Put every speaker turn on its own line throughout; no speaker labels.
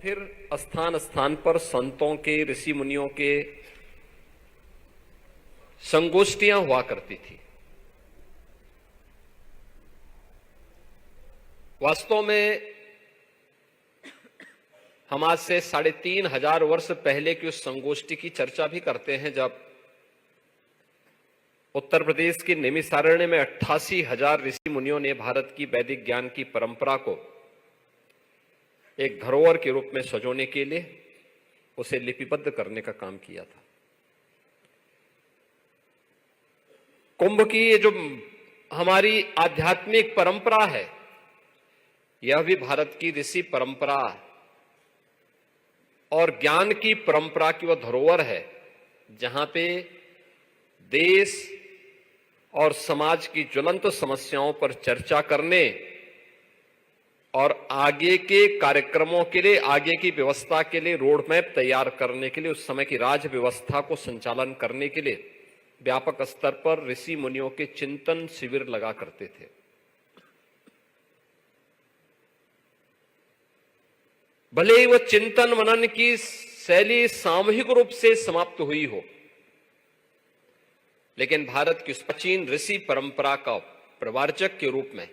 फिर स्थान स्थान पर संतों के, ऋषि मुनियों के संगोष्ठियां हुआ करती थी। वास्तव में हम आज से 3,500 वर्ष पहले की उस संगोष्ठी की चर्चा भी करते हैं, जब उत्तर प्रदेश के नैमिषारण्य में 88,000 ऋषि मुनियों ने भारत की वैदिक ज्ञान की परंपरा को एक धरोहर के रूप में सजोने के लिए उसे लिपिबद्ध करने का काम किया था। कुंभ की ये जो हमारी आध्यात्मिक परंपरा है, यह भी भारत की ऋषि परंपरा और ज्ञान की परंपरा की वह धरोहर है, जहां पे देश और समाज की ज्वलंत समस्याओं पर चर्चा करने और आगे के कार्यक्रमों के लिए, आगे की व्यवस्था के लिए रोड मैप तैयार करने के लिए, उस समय की राज व्यवस्था को संचालन करने के लिए व्यापक स्तर पर ऋषि मुनियों के चिंतन शिविर लगा करते थे। भले ही वह चिंतन मनन की शैली सामूहिक रूप से समाप्त हुई हो, लेकिन भारत की उस प्राचीन ऋषि परंपरा का प्रवर्तक के रूप में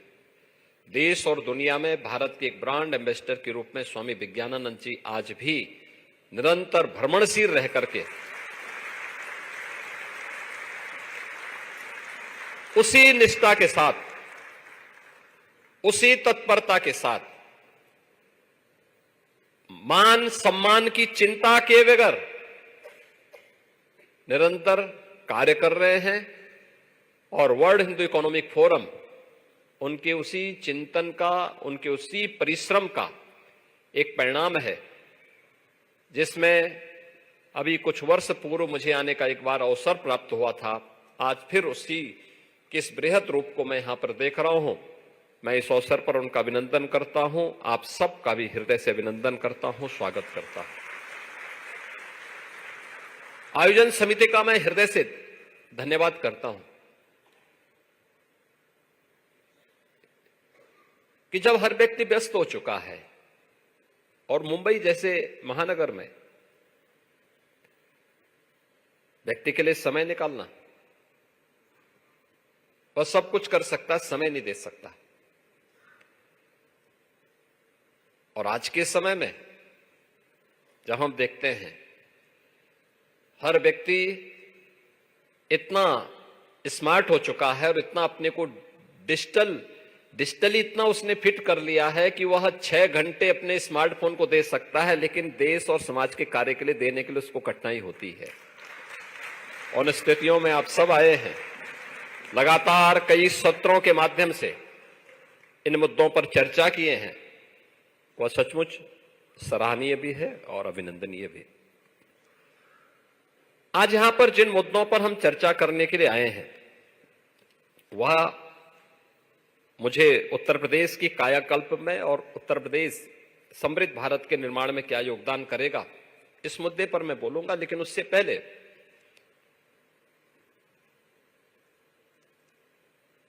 देश और दुनिया में भारत के एक ब्रांड एम्बेसडर के रूप में स्वामी विज्ञानानंद जी आज भी निरंतर भ्रमणशील रह करके उसी निष्ठा के साथ, उसी तत्परता के साथ, मान सम्मान की चिंता के बगैर निरंतर कार्य कर रहे हैं। और वर्ल्ड हिंदू इकोनॉमिक फोरम उनके उसी चिंतन का, उनके उसी परिश्रम का एक परिणाम है, जिसमें अभी कुछ वर्ष पूर्व मुझे आने का एक बार अवसर प्राप्त हुआ था। आज फिर उसी किस बृहद रूप को मैं यहां पर देख रहा हूं। मैं इस अवसर पर उनका अभिनंदन करता हूं, आप सबका भी हृदय से अभिनंदन करता हूं, स्वागत करता हूं। आयोजन समिति का मैं हृदय से धन्यवाद करता हूं कि जब हर व्यक्ति व्यस्त हो चुका है और मुंबई जैसे महानगर में व्यक्ति के लिए समय निकालना, वह सब कुछ कर सकता, समय नहीं दे सकता। और आज के समय में जब हम देखते हैं हर व्यक्ति इतना स्मार्ट हो चुका है और इतना अपने को डिजिटली इतना उसने फिट कर लिया है कि वह 6 घंटे अपने स्मार्टफोन को दे सकता है, लेकिन देश और समाज के कार्य के लिए देने के लिए उसको कठिनाई होती है। उन स्थितियों में आप सब आए हैं, लगातार कई सत्रों के माध्यम से इन मुद्दों पर चर्चा किए हैं, वह सचमुच सराहनीय भी है और अभिनंदनीय भी। आज यहां पर जिन मुद्दों पर हम चर्चा करने के लिए आए हैं, वह मुझे उत्तर प्रदेश की कायाकल्प में और उत्तर प्रदेश समृद्ध भारत के निर्माण में क्या योगदान करेगा, इस मुद्दे पर मैं बोलूंगा। लेकिन उससे पहले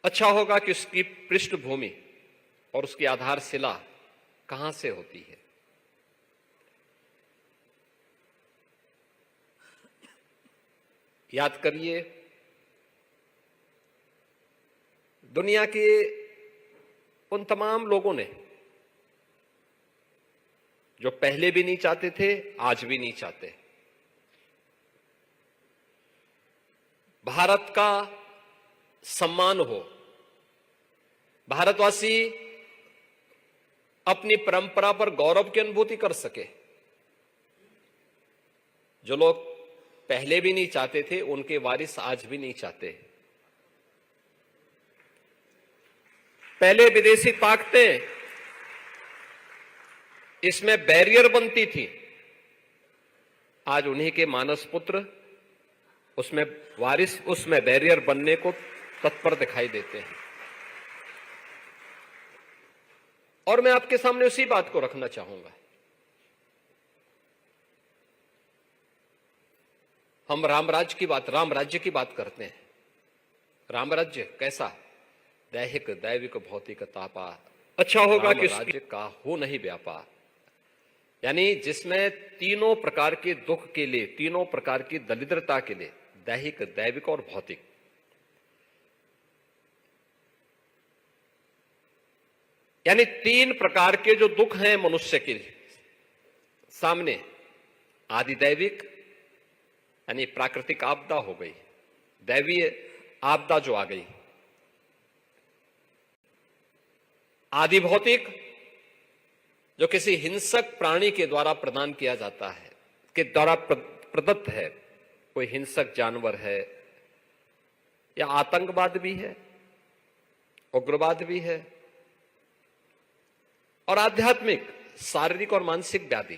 अच्छा होगा कि उसकी पृष्ठभूमि और उसकी आधारशिला कहां से होती है। याद करिए, दुनिया के उन तमाम लोगों ने जो पहले भी नहीं चाहते थे, आज भी नहीं चाहते, भारत का सम्मान हो, भारतवासी अपनी परंपरा पर गौरव की अनुभूति कर सके। जो लोग पहले भी नहीं चाहते थे, उनके वारिस आज भी नहीं चाहते। पहले विदेशी ताकतें इसमें बैरियर बनती थी, आज उन्हीं के मानस पुत्र उसमें वारिस, उसमें बैरियर बनने को तत्पर दिखाई देते हैं। और मैं आपके सामने उसी बात को रखना चाहूंगा। हम राम राज्य की बात करते हैं। राम राज्य कैसा? दैहिक दैविक भौतिक तापा, अच्छा होगा कि राज्य का हो नहीं व्यापार। यानी जिसमें तीनों प्रकार के दुख के लिए, तीनों प्रकार की दरिद्रता के लिए, दैहिक, दैविक और भौतिक, यानी तीन प्रकार के जो दुख हैं मनुष्य के सामने, आदिदैविक यानी प्राकृतिक आपदा हो गई, दैवीय आपदा जो आ गई, आदि भौतिक जो किसी हिंसक प्राणी के द्वारा प्रदान किया जाता है, के द्वारा प्रदत्त है, कोई हिंसक जानवर है या आतंकवाद भी है, उग्रवाद भी है, और आध्यात्मिक, शारीरिक और मानसिक व्याधि,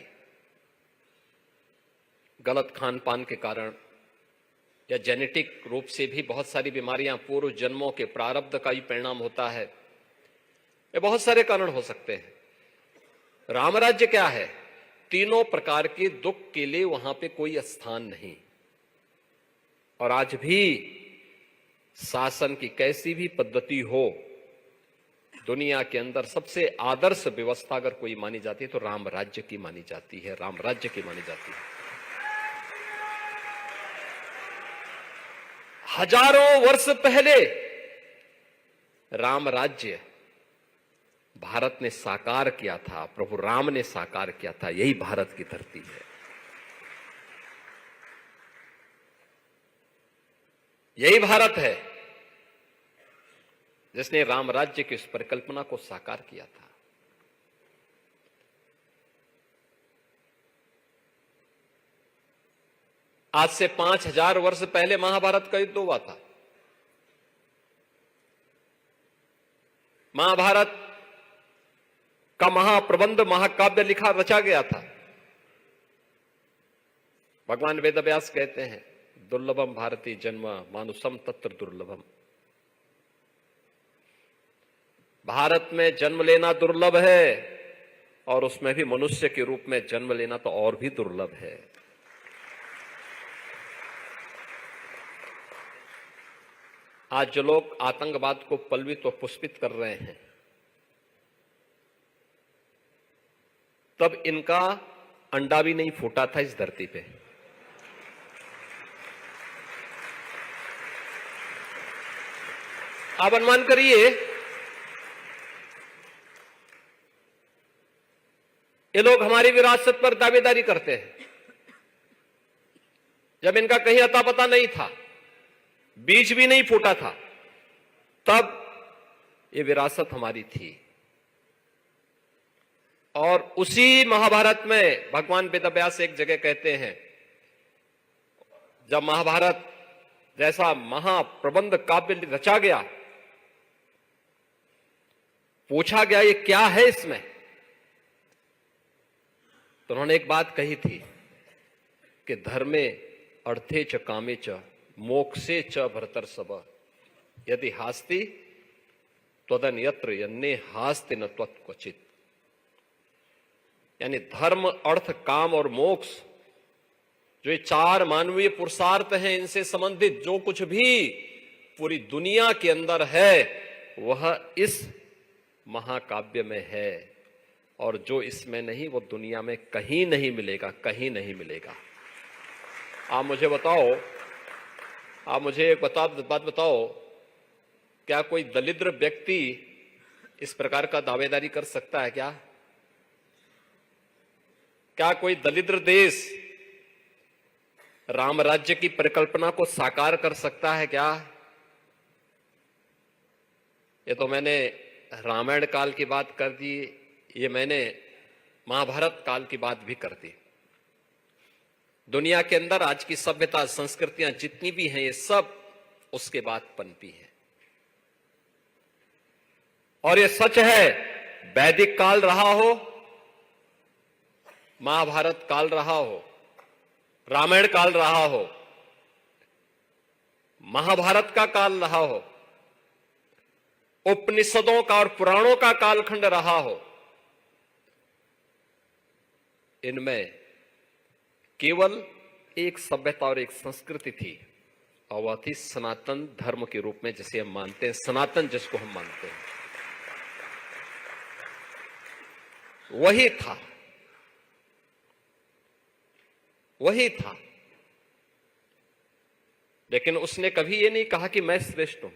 गलत खान पान के कारण या जेनेटिक रूप से भी बहुत सारी बीमारियां, पूर्व जन्मों के प्रारब्ध का ही परिणाम होता है, ये बहुत सारे कारण हो सकते हैं। राम राज्य क्या है? तीनों प्रकार के दुख के लिए वहां पे कोई स्थान नहीं। और आज भी शासन की कैसी भी पद्धति हो, दुनिया के अंदर सबसे आदर्श व्यवस्था अगर कोई मानी जाती है तो राम राज्य की मानी जाती है, राम राज्य की मानी जाती है। हजारों वर्ष पहले राम राज्य भारत ने साकार किया था, प्रभु राम ने साकार किया था। यही भारत की धरती है, यही भारत है जिसने राम राज्य की इस परिकल्पना को साकार किया था। आज से 5000 वर्ष पहले महाभारत का युद्ध हुआ था। महाभारत का महाप्रबंध, महाकाव्य लिखा, रचा गया था। भगवान वेदव्यास कहते हैं, दुर्लभम भारती जन्म मानुषम तत्र दुर्लभम। भारत में जन्म लेना दुर्लभ है, और उसमें भी मनुष्य के रूप में जन्म लेना तो और भी दुर्लभ है। आज जो लोग आतंकवाद को पलवित और पुष्पित कर रहे हैं, तब इनका अंडा भी नहीं फूटा था इस धरती पे। आप अनुमान करिए, ये लोग हमारी विरासत पर दावेदारी करते हैं, जब इनका कहीं अता पता नहीं था, बीज भी नहीं फूटा था, तब ये विरासत हमारी थी। और उसी महाभारत में भगवान वेदव्यास एक जगह कहते हैं, जब महाभारत जैसा महाप्रबंध काव्य रचा गया, पूछा गया ये क्या है इसमें, तो उन्होंने एक बात कही थी कि धर्मे अर्थे च कामे च मोक्षे च भरतर्षभ यदि हास्ति त्वदन यत्र यन्ने हास्ति न त्वत्क्वचित्। यानी धर्म, अर्थ, काम और मोक्ष, जो ये चार मानवीय पुरुषार्थ हैं, इनसे संबंधित जो कुछ भी पूरी दुनिया के अंदर है, वह इस महाकाव्य में है, और जो इसमें नहीं वो दुनिया में कहीं नहीं मिलेगा, कहीं नहीं मिलेगा। आप मुझे बताओ, आप मुझे एक बात बताओ, क्या कोई दलिद्र व्यक्ति इस प्रकार का दावेदारी कर सकता है क्या? क्या कोई दलिद्र देश राम राज्य की परिकल्पना को साकार कर सकता है क्या? ये तो मैंने रामायण काल की बात कर दी, ये मैंने महाभारत काल की बात भी कर दी। दुनिया के अंदर आज की सभ्यता, संस्कृतियां जितनी भी हैं, ये सब उसके बाद पनपी हैं। और ये सच है, वैदिक काल रहा हो, महाभारत काल रहा हो, रामायण काल रहा हो, महाभारत का काल रहा हो, उपनिषदों का और पुराणों का कालखंड रहा हो, इनमें केवल एक सभ्यता और एक संस्कृति थी, और वह थी सनातन धर्म के रूप में जिसे हम मानते हैं, सनातन जिसको हम मानते हैं, वही था। वही था। लेकिन उसने कभी ये नहीं कहा कि मैं श्रेष्ठ हूं,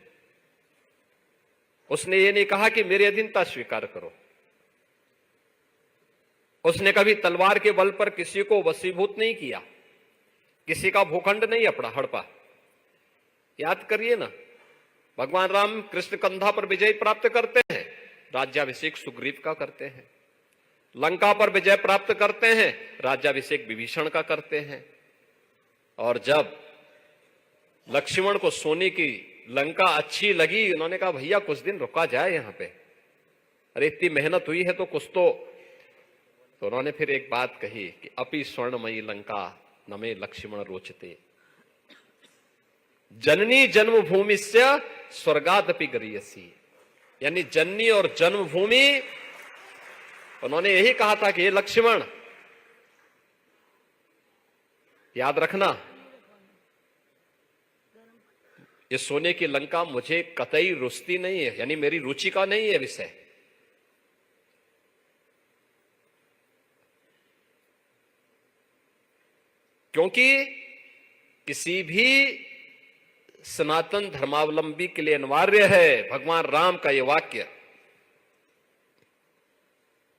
उसने ये नहीं कहा कि मेरी अधीनता स्वीकार करो, उसने कभी तलवार के बल पर किसी को वशीभूत नहीं किया, किसी का भूखंड नहीं हड़पा। याद करिए ना, भगवान राम कृष्ण कंधा पर विजय प्राप्त करते हैं, राज्याभिषेक सुग्रीव का करते हैं। लंका पर विजय प्राप्त करते हैं, राज्याभिषेक विभीषण का करते हैं। और जब लक्ष्मण को सोने की लंका अच्छी लगी, उन्होंने कहा भैया कुछ दिन रुका जाए यहां पे, अरे इतनी मेहनत हुई है तो कुछ तो उन्होंने फिर एक बात कही कि अपि स्वर्णमयी लंका नमे लक्ष्मण रोचते, जननी जन्मभूमि से स्वर्गादपि गरीयसी। यानी जननी और जन्मभूमि, उन्होंने यही कहा था कि ये लक्ष्मण याद रखना, ये सोने की लंका मुझे कतई रुचती नहीं है, यानी मेरी रुचि का नहीं है विषय। क्योंकि किसी भी सनातन धर्मावलंबी के लिए अनिवार्य है भगवान राम का यह वाक्य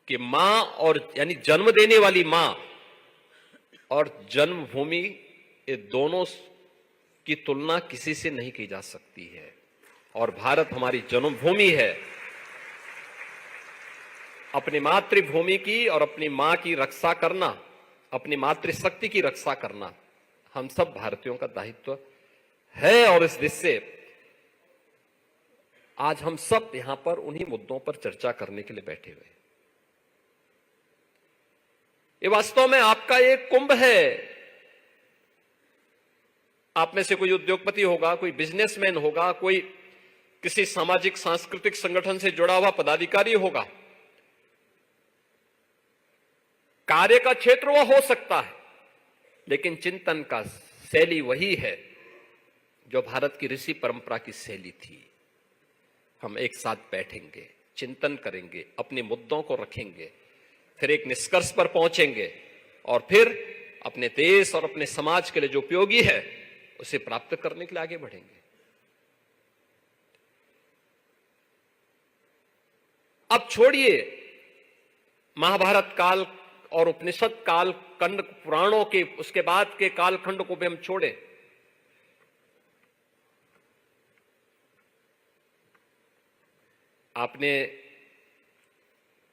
कि मां और यानी जन्म देने वाली मां और जन्मभूमि, ये दोनों की तुलना किसी से नहीं की जा सकती है। और भारत हमारी जन्मभूमि है। अपनी मातृभूमि की और अपनी मां की रक्षा करना, अपनी मातृशक्ति की रक्षा करना हम सब भारतीयों का दायित्व है। और इस दिशा से आज हम सब यहां पर उन्हीं मुद्दों पर चर्चा करने के लिए बैठे हुए हैं। ये वास्तव में आपका एक कुंभ है। आप में से कोई उद्योगपति होगा, कोई बिजनेसमैन होगा, कोई किसी सामाजिक सांस्कृतिक संगठन से जुड़ा हुआ पदाधिकारी होगा। कार्य का क्षेत्र वह हो सकता है, लेकिन चिंतन का शैली वही है जो भारत की ऋषि परंपरा की शैली थी। हम एक साथ बैठेंगे, चिंतन करेंगे, अपने मुद्दों को रखेंगे, फिर एक निष्कर्ष पर पहुंचेंगे और फिर अपने देश और अपने समाज के लिए जो उपयोगी है उसे प्राप्त करने के लिए आगे बढ़ेंगे। अब छोड़िए महाभारत काल और उपनिषद काल खंड पुराणों के, उसके बाद के कालखंड को भी हम छोड़े। आपने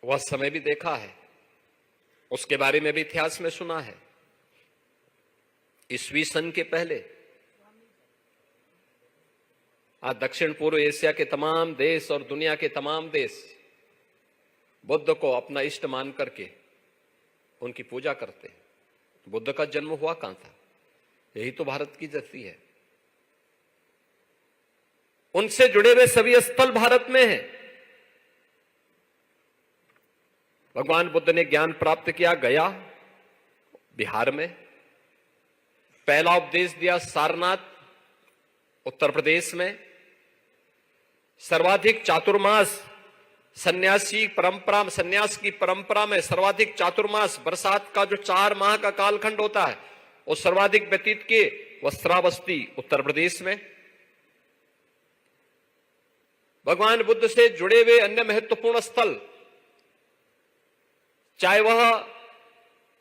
वह समय भी देखा है, उसके बारे में भी इतिहास में सुना है। ईस्वी सन के पहले आज दक्षिण पूर्व एशिया के तमाम देश और दुनिया के तमाम देश बुद्ध को अपना इष्ट मान करके उनकी पूजा करते हैं। बुद्ध का जन्म हुआ कहां था? यही तो भारत की धरती है। उनसे जुड़े हुए सभी स्थल भारत में हैं। भगवान बुद्ध ने ज्ञान प्राप्त किया गया बिहार में, पहला उपदेश दिया सारनाथ उत्तर प्रदेश में, सर्वाधिक चातुर्मास सन्यासी परंपरा, सन्यास की परंपरा में सर्वाधिक चातुर्मास, बरसात का जो 4 माह का कालखंड होता है, वो सर्वाधिक व्यतीत किए वस्त्रावस्ती उत्तर प्रदेश में। भगवान बुद्ध से जुड़े हुए अन्य महत्वपूर्ण स्थल, चाहे वह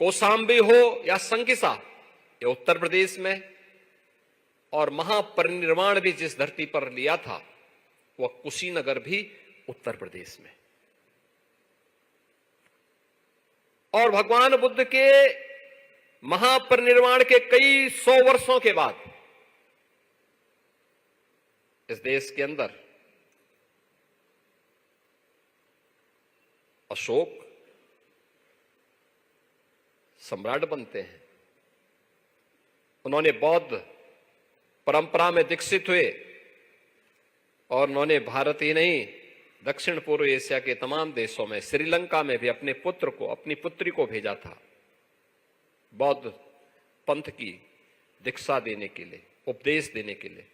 कौशाम्बी हो या संकिसा, ये उत्तर प्रदेश में। और महापरिनिर्वाण भी जिस धरती पर लिया था वह कुशीनगर भी उत्तर प्रदेश में। और भगवान बुद्ध के महापरिनिर्वाण के कई 100 वर्षों के बाद इस देश के अंदर अशोक सम्राट बनते हैं। उन्होंने बौद्ध परंपरा में दीक्षित हुए और उन्होंने भारत ही नहीं दक्षिण पूर्व एशिया के तमाम देशों में, श्रीलंका में भी अपने पुत्र को, अपनी पुत्री को भेजा था बौद्ध पंथ की दीक्षा देने के लिए, उपदेश देने के लिए।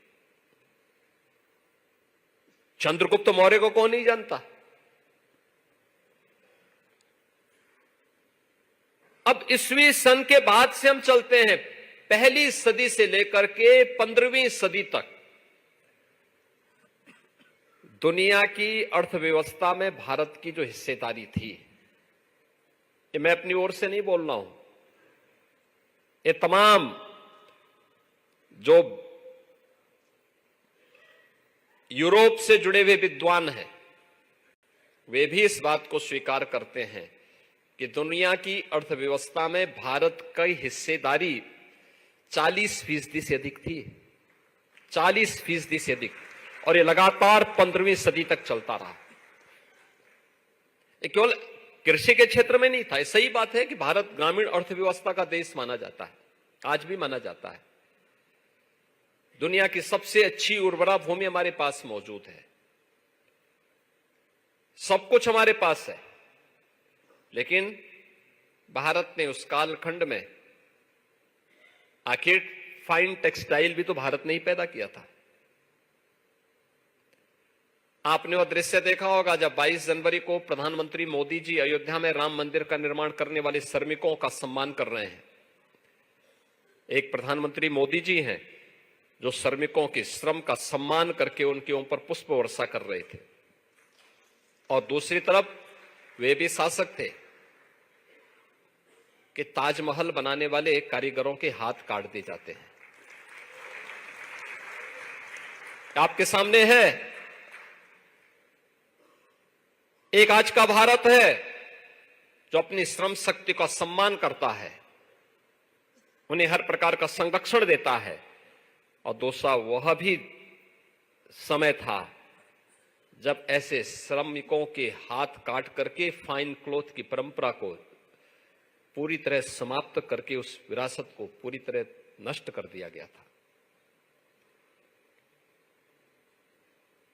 चंद्रगुप्त मौर्य को कौन नहीं जानता? अब ईस्वी सन के बाद से हम चलते हैं, पहली सदी से लेकर के 15वीं सदी तक दुनिया की अर्थव्यवस्था में भारत की जो हिस्सेदारी थी, ये मैं अपनी ओर से नहीं बोल रहा हूं, ये तमाम जो यूरोप से जुड़े हुए विद्वान हैं वे भी इस बात को स्वीकार करते हैं कि दुनिया की अर्थव्यवस्था में भारत की हिस्सेदारी 40% से अधिक थी, 40% से अधिक, और ये लगातार 15वीं सदी तक चलता रहा। ये केवल कृषि के क्षेत्र में नहीं था। सही बात है कि भारत ग्रामीण अर्थव्यवस्था का देश माना जाता है, आज भी माना जाता है। दुनिया की सबसे अच्छी उर्वरा भूमि हमारे पास मौजूद है, सब कुछ हमारे पास है, लेकिन भारत ने उस कालखंड में आखिर फाइन टेक्सटाइल भी तो भारत ने ही पैदा किया था। आपने वह दृश्य देखा होगा जब 22 जनवरी को प्रधानमंत्री मोदी जी अयोध्या में राम मंदिर का निर्माण करने वाले श्रमिकों का सम्मान कर रहे हैं। एक प्रधानमंत्री मोदी जी हैं जो श्रमिकों के श्रम का सम्मान करके उनके ऊपर पुष्प वर्षा कर रहे थे, और दूसरी तरफ वे भी शासक थे कि ताजमहल बनाने वाले कारीगरों के हाथ काट दिए जाते हैं। आपके सामने है एक आज का भारत है जो अपनी श्रम शक्ति का सम्मान करता है, उन्हें हर प्रकार का संरक्षण देता है, और दूसरा वह भी समय था जब ऐसे श्रमिकों के हाथ काट करके फाइन क्लॉथ की परंपरा को पूरी तरह समाप्त करके उस विरासत को पूरी तरह नष्ट कर दिया गया था।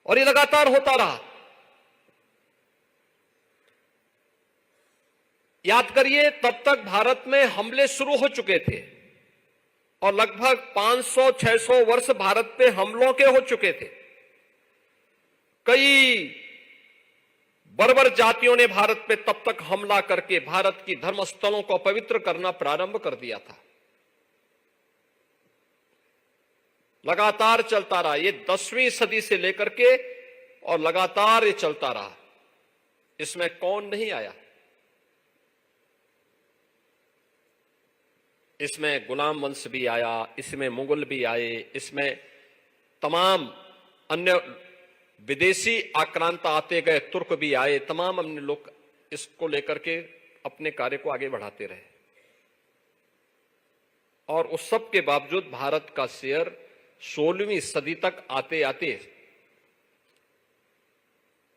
और ये लगातार होता रहा। याद करिए, तब तक भारत में हमले शुरू हो चुके थे और लगभग 500-600 वर्ष भारत पे हमलों के हो चुके थे। कई बर्बर जातियों ने भारत पे तब तक हमला करके भारत की धर्मस्थलों को अपवित्र करना प्रारंभ कर दिया था। लगातार चलता रहा, ये 10वीं सदी से लेकर के, और लगातार ये चलता रहा। इसमें कौन नहीं आया? इसमें गुलाम वंश भी आया, इसमें मुगल भी आए, इसमें तमाम अन्य विदेशी आक्रांता आते गए, तुर्क भी आए, तमाम अन्य लोग इसको लेकर के अपने कार्य को आगे बढ़ाते रहे। और उस सब के बावजूद भारत का शेयर 16वीं सदी तक आते आते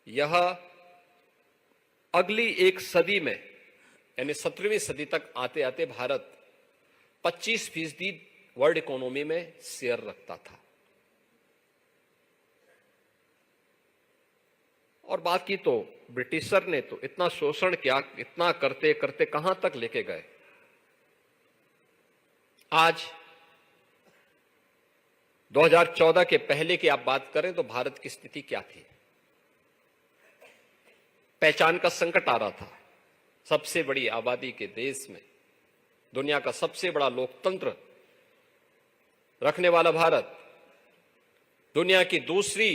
यह अगली एक सदी में यानी 17वीं सदी तक आते आते भारत 25% वर्ल्ड इकोनॉमी में शेयर रखता था। और बाकी तो ब्रिटिशर ने तो इतना शोषण किया, इतना करते करते कहां तक लेके गए। आज 2014 के पहले की आप बात करें तो भारत की स्थिति क्या थी? पहचान का संकट आ रहा था। सबसे बड़ी आबादी के देश में, दुनिया का सबसे बड़ा लोकतंत्र रखने वाला भारत, दुनिया की दूसरी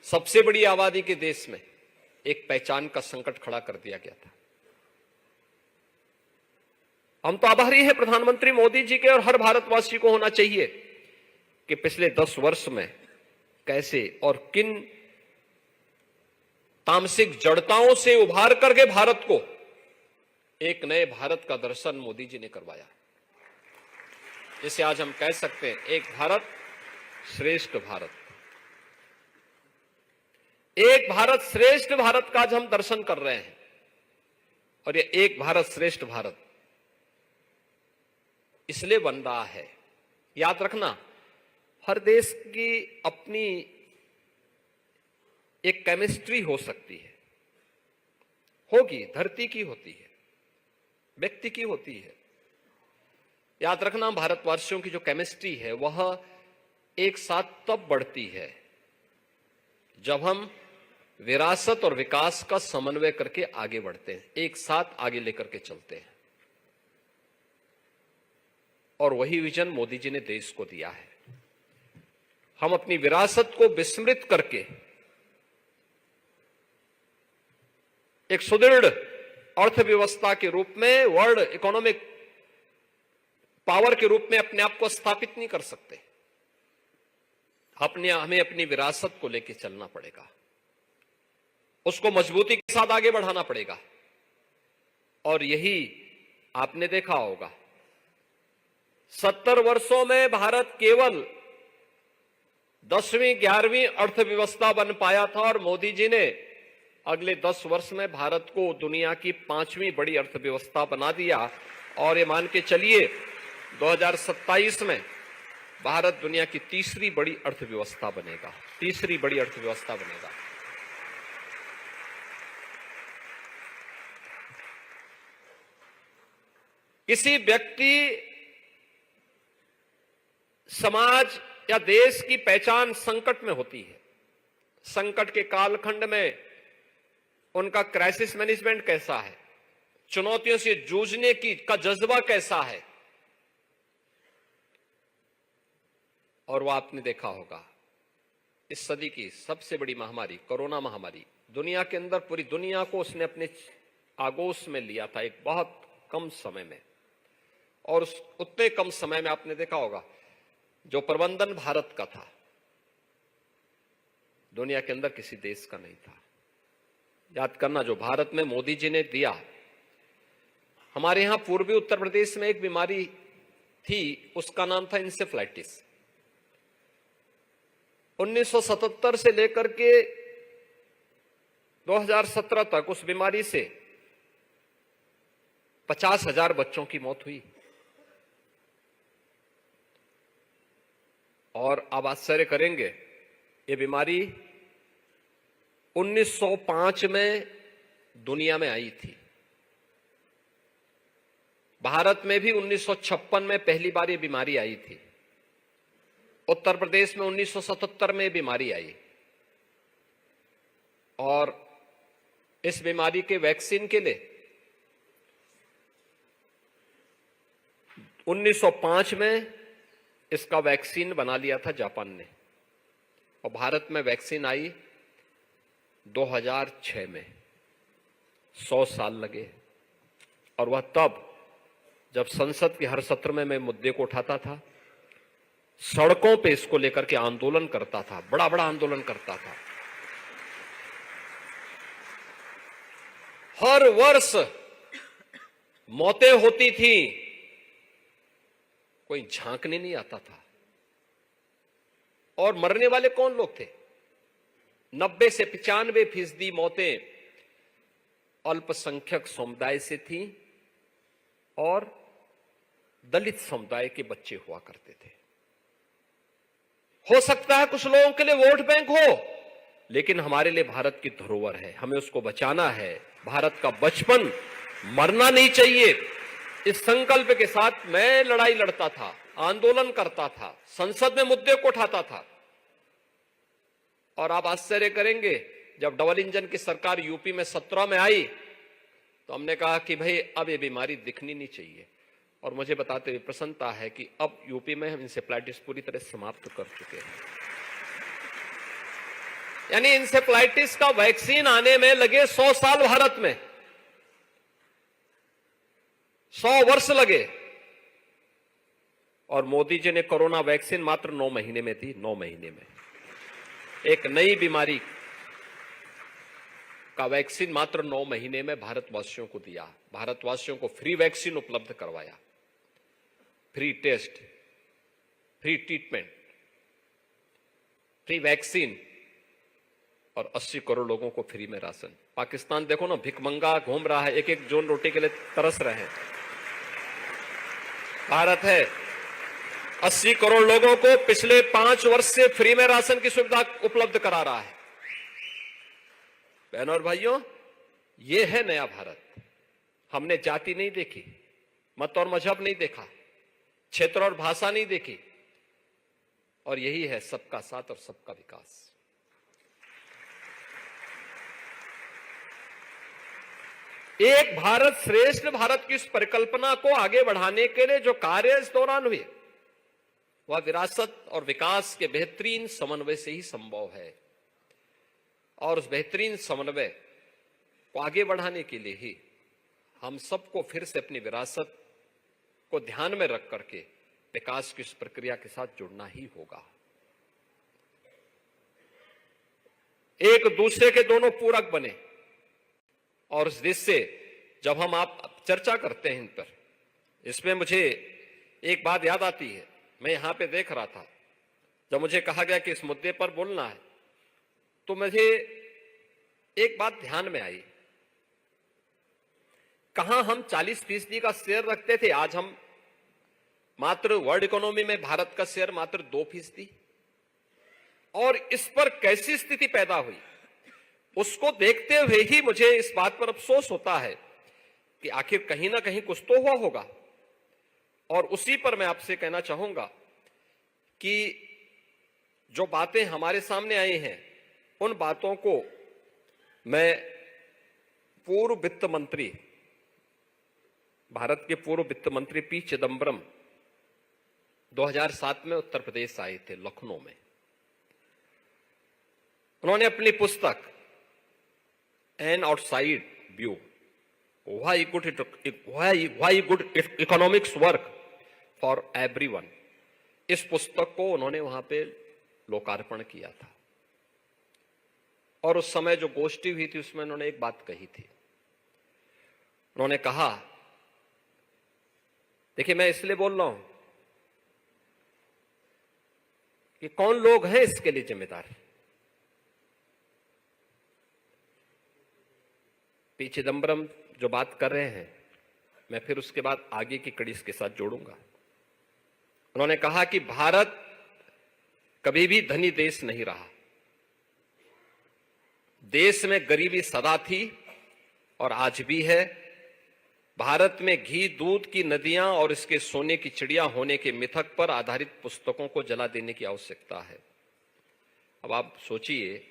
सबसे बड़ी आबादी के देश में एक पहचान का संकट खड़ा कर दिया गया था। हम तो आभारी हैं प्रधानमंत्री मोदी जी के, और हर भारतवासी को होना चाहिए कि पिछले 10 वर्ष में कैसे और किन तामसिक जड़ताओं से उभार करके भारत को एक नए भारत का दर्शन मोदी जी ने करवाया, जिसे आज हम कह सकते हैं एक भारत श्रेष्ठ भारत। एक भारत श्रेष्ठ भारत का आज हम दर्शन कर रहे हैं। और ये एक भारत श्रेष्ठ भारत इसलिए बन रहा है, याद रखना, हर देश की अपनी एक केमिस्ट्री हो सकती है, होगी, धरती की होती है, व्यक्ति की होती है। याद रखना, भारतवासियों की जो केमिस्ट्री है वह एक साथ तब बढ़ती है जब हम विरासत और विकास का समन्वय करके आगे बढ़ते हैं, एक साथ आगे लेकर के चलते हैं। और वही विजन मोदी जी ने देश को दिया है। हम अपनी विरासत को विस्मृत करके एक सुदृढ़ अर्थव्यवस्था के रूप में, वर्ल्ड इकोनॉमिक पावर के रूप में अपने आप को स्थापित नहीं कर सकते। हमें अपनी विरासत को लेकर चलना पड़ेगा, उसको मजबूती के साथ आगे बढ़ाना पड़ेगा। और यही आपने देखा होगा, 70 वर्षों में भारत केवल 10वीं 11वीं अर्थव्यवस्था बन पाया था और मोदी जी ने अगले 10 वर्ष में भारत को दुनिया की 5वीं बड़ी अर्थव्यवस्था बना दिया। और ये मान के चलिए 2027 में भारत दुनिया की तीसरी बड़ी अर्थव्यवस्था बनेगा, तीसरी बड़ी अर्थव्यवस्था बनेगा। किसी व्यक्ति, समाज या देश की पहचान संकट में होती है। संकट के कालखंड में उनका क्राइसिस मैनेजमेंट कैसा है, चुनौतियों से जूझने का जज्बा कैसा है। और वो आपने देखा होगा, इस सदी की सबसे बड़ी महामारी कोरोना महामारी, दुनिया के अंदर पूरी दुनिया को उसने अपने आगोश में लिया था एक बहुत कम समय में। और उतने कम समय में आपने देखा होगा जो प्रबंधन भारत का था, दुनिया के अंदर किसी देश का नहीं था। याद करना, जो भारत में मोदी जी ने दिया, हमारे यहां पूर्वी उत्तर प्रदेश में एक बीमारी थी, उसका नाम था इंसेफ्लाइटिस। 1977 से लेकर के 2017 तक उस बीमारी से 50,000 बच्चों की मौत हुई। और आप आश्चर्य करेंगे, ये बीमारी 1905 में दुनिया में आई थी। भारत में भी 1956 में पहली बार ये बीमारी आई थी। उत्तर प्रदेश में 1977 में बीमारी आई। और इस बीमारी के वैक्सीन के लिए 1905 में इसका वैक्सीन बना लिया था जापान ने, और भारत में वैक्सीन आई 2006 में। 100 साल लगे। और वह तब जब संसद के हर सत्र में मैं मुद्दे को उठाता था, सड़कों पे इसको लेकर के आंदोलन करता था, बड़ा बड़ा आंदोलन करता था। हर वर्ष मौतें होती थी, कोई झांकने नहीं आता था। और मरने वाले कौन लोग थे? 90 से 95% मौतें अल्पसंख्यक समुदाय से थी और दलित समुदाय के बच्चे हुआ करते थे। हो सकता है कुछ लोगों के लिए वोट बैंक हो, लेकिन हमारे लिए भारत की धरोहर है, हमें उसको बचाना है। भारत का बचपन मरना नहीं चाहिए। इस संकल्प के साथ मैं लड़ाई लड़ता था, आंदोलन करता था, संसद में मुद्दे को उठाता था। और आप आश्चर्य करेंगे, जब डबल इंजन की सरकार यूपी में 17 में आई तो हमने कहा कि भाई अब ये बीमारी दिखनी नहीं चाहिए। और मुझे बताते हुए प्रसन्नता है कि अब यूपी में हम इंसेफ्लाइटिस पूरी तरह समाप्त कर चुके हैं। यानी इंसेफ्लाइटिस का वैक्सीन आने में लगे 100 साल, भारत में 100 वर्ष लगे। और मोदी जी ने कोरोना वैक्सीन मात्र 9 महीने में दी। 9 महीने में एक नई बीमारी का वैक्सीन मात्र 9 महीने में भारतवासियों को दिया। भारतवासियों को फ्री वैक्सीन उपलब्ध करवाया, free test, free treatment, free vaccine और 80 करोड़ लोगों को फ्री में राशन। पाकिस्तान देखो ना, भिखमंगा घूम रहा है, एक एक जोन रोटी के लिए तरस रहे हैं। भारत है 80 करोड़ लोगों को पिछले 5 वर्ष से फ्री में राशन की सुविधा उपलब्ध करा रहा है। बहनों और भाइयों, यह है नया भारत। हमने जाति नहीं देखी, मत और मजहब नहीं देखा, क्षेत्र और भाषा नहीं देखी, और यही है सबका साथ और सबका विकास। एक भारत श्रेष्ठ भारत की इस परिकल्पना को आगे बढ़ाने के लिए जो कार्य इस दौरान हुए, वह विरासत और विकास के बेहतरीन समन्वय से ही संभव है। और उस बेहतरीन समन्वय को आगे बढ़ाने के लिए ही हम सबको फिर से अपनी विरासत को ध्यान में रख करके विकास की इस प्रक्रिया के साथ जुड़ना ही होगा। एक दूसरे के दोनों पूरक बने। और इस दृश्य से जब हम आप चर्चा करते हैं इन पर, इसमें मुझे एक बात याद आती है। मैं यहां पे देख रहा था, जब मुझे कहा गया कि इस मुद्दे पर बोलना है, तो मुझे एक बात ध्यान में आई। कहां हम 40% का शेयर रखते थे, आज हम मात्र वर्ल्ड इकोनॉमी में भारत का शेयर मात्र 2%। और इस पर कैसी स्थिति पैदा हुई, उसको देखते हुए ही मुझे इस बात पर अफसोस होता है कि आखिर कहीं ना कहीं कुछ तो हुआ होगा। और उसी पर मैं आपसे कहना चाहूंगा कि जो बातें हमारे सामने आई हैं, उन बातों को मैं पूर्व वित्त मंत्री, भारत के पूर्व वित्त मंत्री पी चिदम्बरम 2007 में उत्तर प्रदेश आए थे, लखनऊ में। उन्होंने अपनी पुस्तक an outside view, why good economics work for everyone, इस पुस्तक को उन्होंने वहां पे लोकार्पण किया था। और उस समय जो गोष्ठी हुई थी, उसमें उन्होंने एक बात कही थी। उन्होंने कहा, देखिए मैं इसलिए बोल रहा हूं कि कौन लोग हैं इसके लिए जिम्मेदार। पी चिदम्बरम जो बात कर रहे हैं, मैं फिर उसके बाद आगे की कड़ी इसके साथ जोड़ूंगा। उन्होंने कहा कि भारत कभी भी धनी देश नहीं रहा, देश में गरीबी सदा थी और आज भी है। भारत में घी दूध की नदियां और इसके सोने की चिड़िया होने के मिथक पर आधारित पुस्तकों को जला देने की आवश्यकता है। अब आप सोचिए,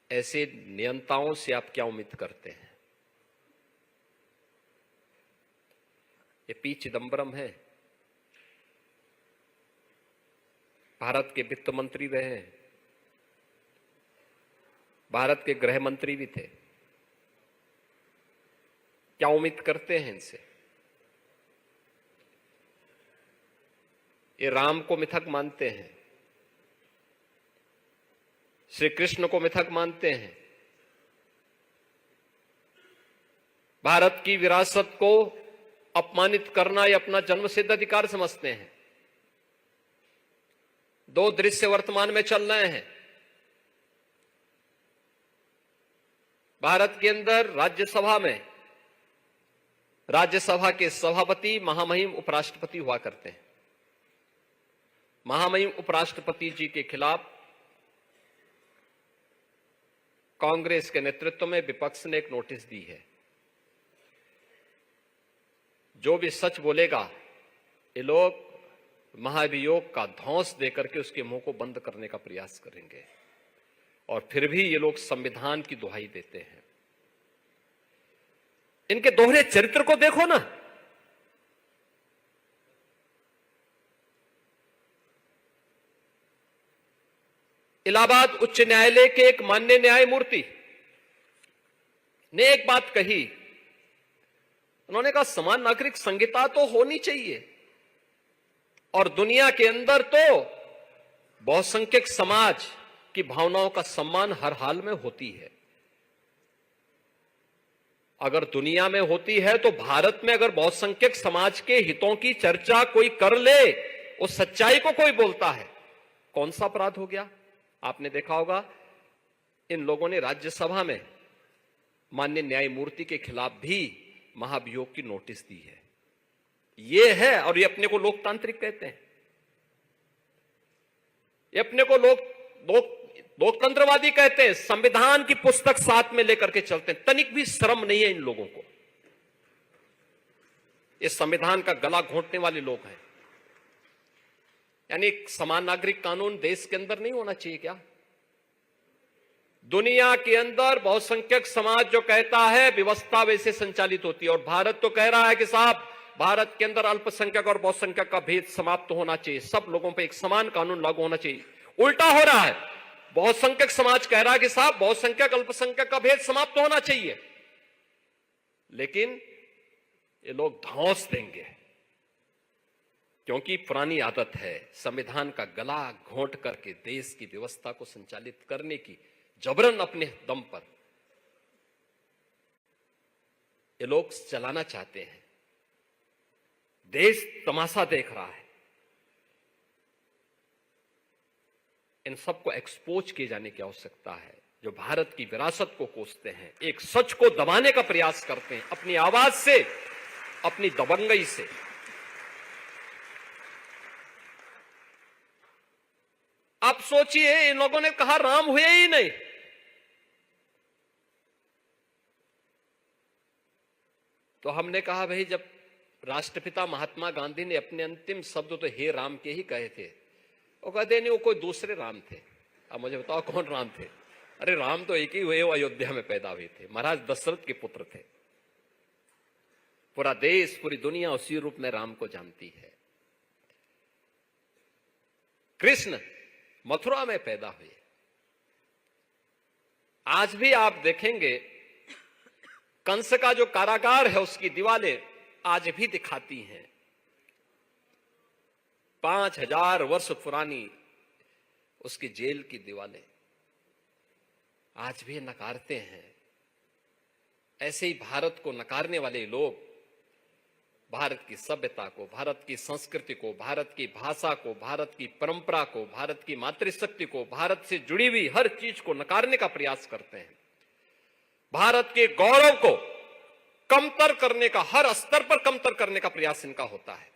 ऐसे नियंताओं से आप क्या उम्मीद करते हैं। ये पी चिदम्बरम है, भारत के वित्त मंत्री रहे हैं, भारत के गृह मंत्री भी थे। क्या उम्मीद करते हैं इनसे। ये राम को मिथक मानते हैं, श्री कृष्ण को मिथक मानते हैं, भारत की विरासत को अपमानित करना ये अपना जन्मसिद्ध अधिकार समझते हैं। दो दृश्य वर्तमान में चल रहे हैं। भारत के अंदर राज्यसभा में, राज्यसभा के सभापति महामहिम उपराष्ट्रपति हुआ करते हैं। महामहिम उपराष्ट्रपति जी के खिलाफ कांग्रेस के नेतृत्व में विपक्ष ने एक नोटिस दी है। जो भी सच बोलेगा, ये लोग महाभियोग का ध्वंस देकर के उसके मुंह को बंद करने का प्रयास करेंगे। और फिर भी ये लोग संविधान की दुहाई देते हैं। इनके दोहरे चरित्र को देखो ना। इलाहाबाद उच्च न्यायालय के एक माननीय न्यायमूर्ति ने एक बात कही। उन्होंने कहा, समान नागरिक संहिता तो होनी चाहिए और दुनिया के अंदर तो बहुसंख्यक समाज की भावनाओं का सम्मान हर हाल में होती है। अगर दुनिया में होती है तो भारत में अगर बहुसंख्यक समाज के हितों की चर्चा कोई कर ले, उस सच्चाई को कोई बोलता है, कौन सा अपराध हो गया। आपने देखा होगा, इन लोगों ने राज्यसभा में माननीय न्यायमूर्ति के खिलाफ भी महाभियोग की नोटिस दी है। ये है, और ये अपने को लोकतांत्रिक कहते हैं, ये अपने को लोकतंत्रवादी कहते हैं। संविधान की पुस्तक साथ में लेकर के चलते हैं। तनिक भी शर्म नहीं है इन लोगों को। ये संविधान का गला घोंटने वाले लोग हैं। यानी समान नागरिक कानून देश के अंदर नहीं होना चाहिए क्या। दुनिया के अंदर बहुसंख्यक समाज जो कहता है व्यवस्था वैसे संचालित होती है, और भारत तो कह रहा है कि साहब भारत के अंदर अल्पसंख्यक और बहुसंख्यक का भेद समाप्त होना चाहिए, सब लोगों पर एक समान कानून लागू होना चाहिए। उल्टा हो रहा है, बहुसंख्यक समाज कह रहा है कि साहब बहुसंख्यक अल्पसंख्यक का भेद समाप्त होना चाहिए, लेकिन ये लोग धौंस देंगे, क्योंकि पुरानी आदत है संविधान का गला घोंट करके देश की व्यवस्था को संचालित करने की, जबरन अपने दम पर ये लोग चलाना चाहते हैं। देश तमाशा देख रहा है। इन सबको एक्सपोज किए जाने की आवश्यकता है। जो भारत की विरासत को कोसते हैं, एक सच को दबाने का प्रयास करते हैं अपनी आवाज से, अपनी दबंगई से। आप सोचिए, इन लोगों ने कहा राम हुए ही नहीं। तो हमने कहा भाई, जब राष्ट्रपिता महात्मा गांधी ने अपने अंतिम शब्द तो हे राम के ही कहे थे, वो कहते नहीं वो कोई दूसरे राम थे। अब मुझे बताओ कौन राम थे? अरे राम तो एक ही हुए, वो अयोध्या में पैदा हुए थे, महाराज दशरथ के पुत्र थे। पूरा देश, पूरी दुनिया उसी रूप में राम को जानती है। कृष्ण मथुरा में पैदा हुए। आज भी आप देखेंगे कंस का जो कारागार है उसकी दीवारें आज भी दिखाती हैं 5000 वर्ष पुरानी उसकी जेल की दीवारें आज भी नकारते हैं। ऐसे ही भारत को नकारने वाले लोग भारत की सभ्यता को, भारत की संस्कृति को, भारत की भाषा को, भारत की परंपरा को, भारत की मातृशक्ति को, भारत से जुड़ी हुई हर चीज को नकारने का प्रयास करते हैं। भारत के गौरव को कमतर करने का, हर स्तर पर कमतर करने का प्रयास इनका होता है।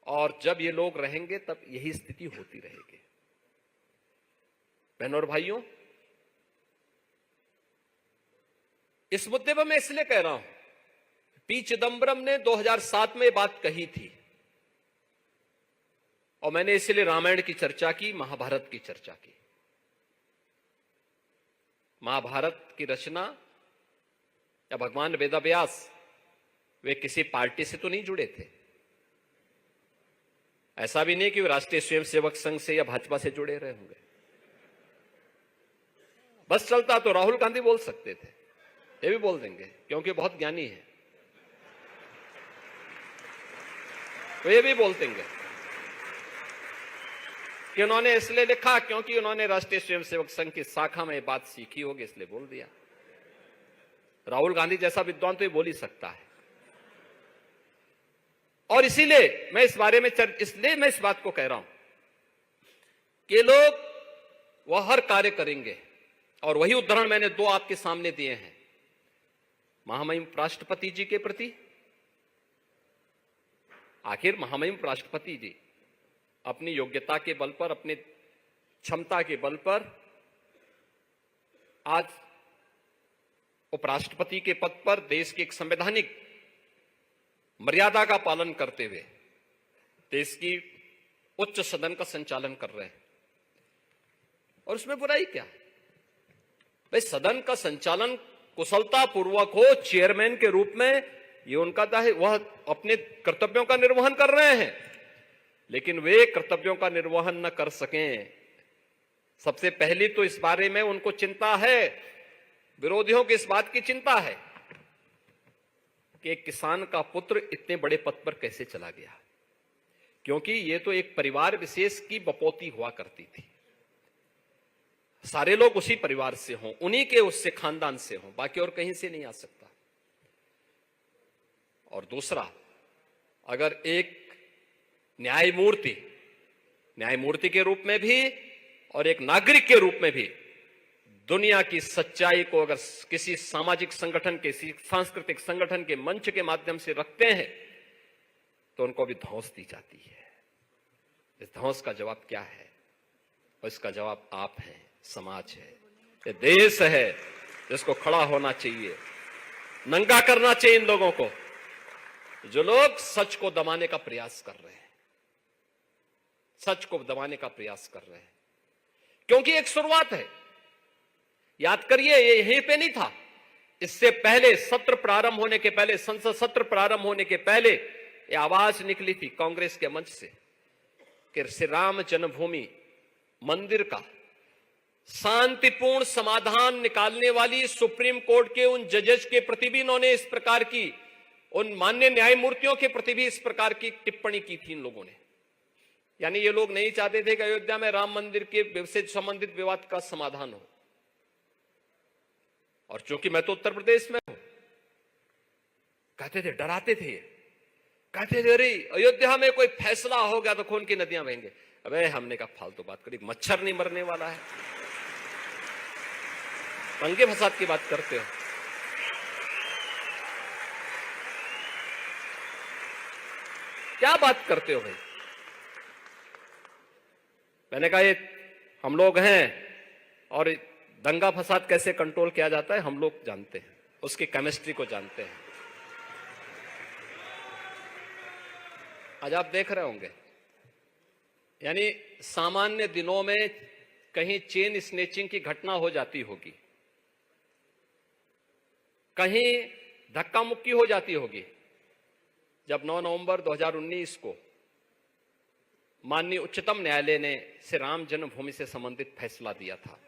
और जब ये लोग रहेंगे तब यही स्थिति होती रहेगी। बहनों और भाइयों, इस मुद्दे पर मैं इसलिए कह रहा हूं, पी चिदंबरम ने 2007 में बात कही थी, और मैंने इसलिए रामायण की चर्चा की, महाभारत की चर्चा की। महाभारत की रचना या भगवान वेदव्यास वे किसी पार्टी से तो नहीं जुड़े थे। ऐसा भी नहीं कि वे राष्ट्रीय स्वयंसेवक संघ से या भाजपा से जुड़े रहे होंगे। बस चलता तो राहुल गांधी बोल सकते थे, ये भी बोल देंगे क्योंकि बहुत ज्ञानी है, तो ये भी बोल देंगे कि उन्होंने इसलिए लिखा क्योंकि उन्होंने राष्ट्रीय स्वयंसेवक संघ की शाखा में ये बात सीखी होगी इसलिए बोल दिया। राहुल गांधी जैसा विद्वान तो ये बोल ही सकता है। और इसीलिए मैं इस बारे में इसलिए मैं इस बात को कह रहा हूं कि लोग वह हर कार्य करेंगे, और वही उदाहरण मैंने दो आपके सामने दिए हैं। महामहिम राष्ट्रपति जी के प्रति, आखिर महामहिम राष्ट्रपति जी अपनी योग्यता के बल पर, अपने क्षमता के बल पर आज उपराष्ट्रपति के पद पर देश की एक संवैधानिक मर्यादा का पालन करते हुए देश की उच्च सदन का संचालन कर रहे हैं। और उसमें बुराई क्या? भाई सदन का संचालन कुशलता पूर्वक हो, चेयरमैन के रूप में ये उनका है, वह अपने कर्तव्यों का निर्वहन कर रहे हैं। लेकिन वे कर्तव्यों का निर्वहन न कर सकें, सबसे पहली तो इस बारे में उनको चिंता है, विरोधियों की इस बात की चिंता है कि एक किसान का पुत्र इतने बड़े पद पर कैसे चला गया, क्योंकि ये तो एक परिवार विशेष की बपौती हुआ करती थी। सारे लोग उसी परिवार से हों, उन्हीं के उससे खानदान से हों, बाकी और कहीं से नहीं आ सकता। और दूसरा, अगर एक न्यायमूर्ति के रूप में भी और एक नागरिक के रूप में भी दुनिया की सच्चाई को अगर किसी सामाजिक संगठन के, सांस्कृतिक संगठन के मंच के माध्यम से रखते हैं तो उनको भी धौंस दी जाती है। इस धौंस का जवाब क्या है? और इसका जवाब आप हैं, समाज है, ये देश है जिसको खड़ा होना चाहिए, नंगा करना चाहिए इन लोगों को जो लोग सच को दबाने का प्रयास कर रहे हैं, सच को दबाने का प्रयास कर रहे हैं। क्योंकि एक शुरुआत है, याद करिए, ये यहीं पे नहीं था। इससे पहले सत्र प्रारंभ होने के पहले, संसद सत्र प्रारंभ होने के पहले ये आवाज निकली थी कांग्रेस के मंच से कि श्री राम जन्मभूमि मंदिर का शांतिपूर्ण समाधान निकालने वाली सुप्रीम कोर्ट के उन जजेस के प्रति भी इन्होंने इस प्रकार की, उन मान्य न्यायमूर्तियों के प्रति भी इस प्रकार की टिप्पणी की थी इन लोगों ने। यानी ये लोग नहीं चाहते थे कि अयोध्या में राम मंदिर के से संबंधित विवाद का समाधान हो। और चूंकि मैं तो उत्तर प्रदेश में हूं, कहते थे, डराते थे, कहते थे अरे अयोध्या में कोई फैसला हो गया तो खून की नदियां बहेंगे। अबे हमने कहा फालतू बात करी, मच्छर नहीं मरने वाला है, दंगे फसाद की बात करते हो। क्या बात करते हो भाई? मैंने कहा ये हम लोग हैं और दंगा फसाद कैसे कंट्रोल किया जाता है हम लोग जानते हैं, उसकी केमिस्ट्री को जानते हैं। आज आप देख रहे होंगे, यानी सामान्य दिनों में कहीं चेन स्नेचिंग की घटना हो जाती होगी, कहीं धक्का मुक्की हो जाती होगी। जब 9 नवंबर 2019 को माननीय उच्चतम न्यायालय ने श्री राम जन्मभूमि से संबंधित फैसला दिया था,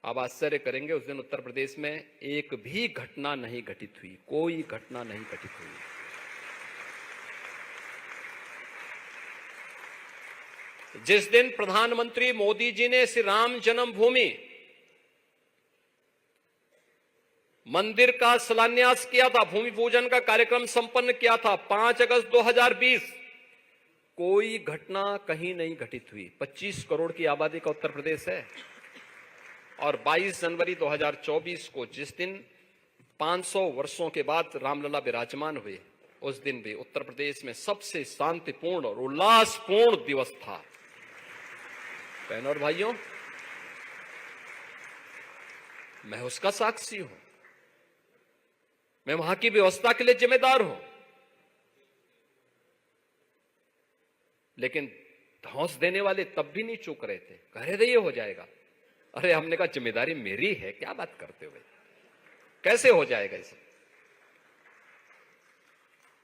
आप आश्चर्य करेंगे, उस दिन उत्तर प्रदेश में एक भी घटना नहीं घटित हुई, कोई घटना नहीं घटित हुई। जिस दिन प्रधानमंत्री मोदी जी ने श्री राम जन्मभूमि मंदिर का शिलान्यास किया था, भूमि पूजन का कार्यक्रम संपन्न किया था 5 अगस्त 2020, कोई घटना कहीं नहीं घटित हुई। 25 करोड़ की आबादी का उत्तर प्रदेश है और 22 जनवरी 2024 को जिस दिन 500 वर्षों के बाद रामलला विराजमान हुए, उस दिन भी उत्तर प्रदेश में सबसे शांतिपूर्ण और उल्लासपूर्ण दिवस था। बहनों और भाइयों, मैं उसका साक्षी हूं, मैं वहां की व्यवस्था के लिए जिम्मेदार हूं, लेकिन धौंस देने वाले तब भी नहीं चूक रहे थे, कह रहे थे ये हो जाएगा। अरे हमने कहा जिम्मेदारी मेरी है, क्या बात करते हो भाई, कैसे हो जाएगा इसे?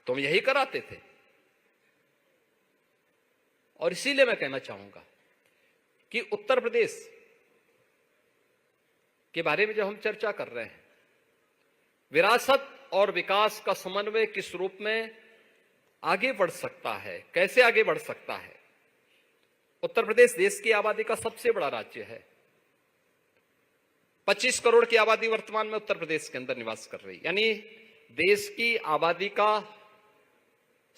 तुम यही कराते थे। और इसीलिए मैं कहना चाहूंगा कि उत्तर प्रदेश के बारे में जब हम चर्चा कर रहे हैं, विरासत और विकास का समन्वय किस रूप में आगे बढ़ सकता है, कैसे आगे बढ़ सकता है? उत्तर प्रदेश देश की आबादी का सबसे बड़ा राज्य है। 25 करोड़ की आबादी वर्तमान में उत्तर प्रदेश के अंदर निवास कर रही, यानी देश की आबादी का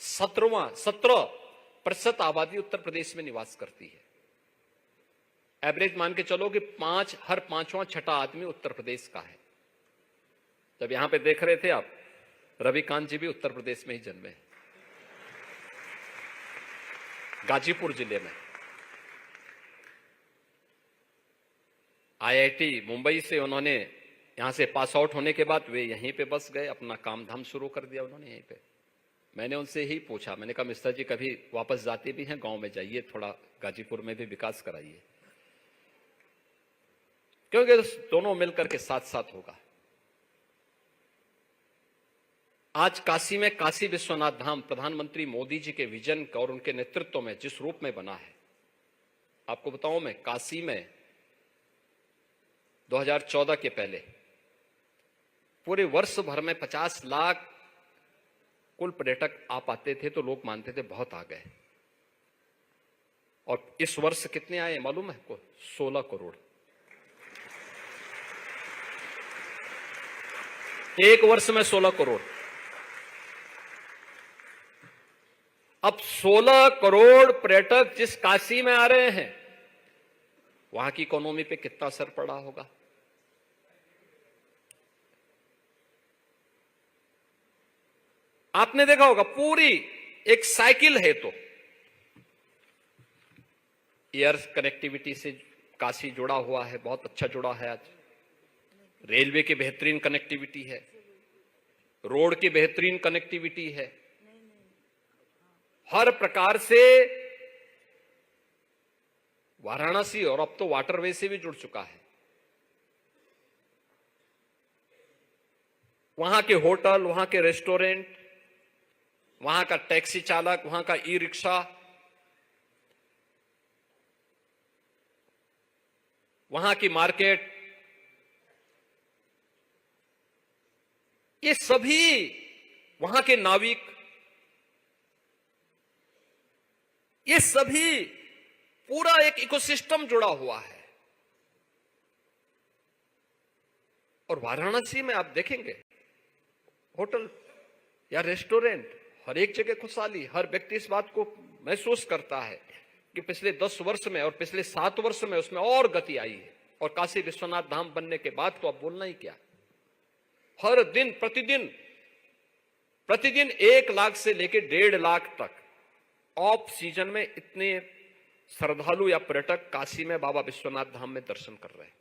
17% आबादी उत्तर प्रदेश में निवास करती है। एवरेज मान के चलो कि हर पांचवां छठा आदमी उत्तर प्रदेश का है। जब यहां पे देख रहे थे आप, रविकांत जी भी उत्तर प्रदेश में ही जन्मे, गाजीपुर जिले में। आईआईटी मुंबई से उन्होंने यहां से पास आउट होने के बाद वे यहीं पे बस गए, अपना काम धाम शुरू कर दिया उन्होंने यहीं पे। मैंने उनसे ही पूछा, मैंने कहा मिस्टर जी कभी वापस जाते भी हैं गांव में, जाइए थोड़ा गाजीपुर में भी विकास कराइए, क्योंकि दोनों मिलकर के साथ साथ होगा। आज काशी में काशी विश्वनाथ धाम प्रधानमंत्री मोदी जी के विजन और उनके नेतृत्व में जिस रूप में बना है, आपको बताऊं, मैं काशी में 2014 के पहले पूरे वर्ष भर में 50 लाख कुल पर्यटक आ पाते थे, तो लोग मानते थे बहुत आ गए। और इस वर्ष कितने आए मालूम है आपको? 16 करोड़। एक वर्ष में 16 करोड़। अब 16 करोड़ पर्यटक जिस काशी में आ रहे हैं, वहां की इकोनॉमी पे कितना असर पड़ा होगा? आपने देखा होगा, पूरी एक साइकिल है। तो एयर कनेक्टिविटी से काशी जुड़ा हुआ है, बहुत अच्छा जुड़ा है। आज रेलवे की बेहतरीन कनेक्टिविटी है, रोड की बेहतरीन कनेक्टिविटी है, हर प्रकार से वाराणसी और अब तो वाटरवे से भी जुड़ चुका है। वहां के होटल, वहां के रेस्टोरेंट, वहां का टैक्सी चालक, वहां का ई रिक्शा, वहां की मार्केट, ये सभी, वहां के नाविक, ये सभी पूरा एक इकोसिस्टम जुड़ा हुआ है। और वाराणसी में आप देखेंगे होटल या रेस्टोरेंट, हर एक जगह खुशहाली। हर व्यक्ति इस बात को महसूस करता है कि पिछले 10 वर्ष में और पिछले 7 वर्ष में उसमें और गति आई है। और काशी विश्वनाथ धाम बनने के बाद तो अब बोलना ही क्या। हर दिन प्रतिदिन 1 लाख से लेकर 1.5 लाख तक ऑफ सीजन में इतने श्रद्धालु या पर्यटक काशी में बाबा विश्वनाथ धाम में दर्शन कर रहे हैं।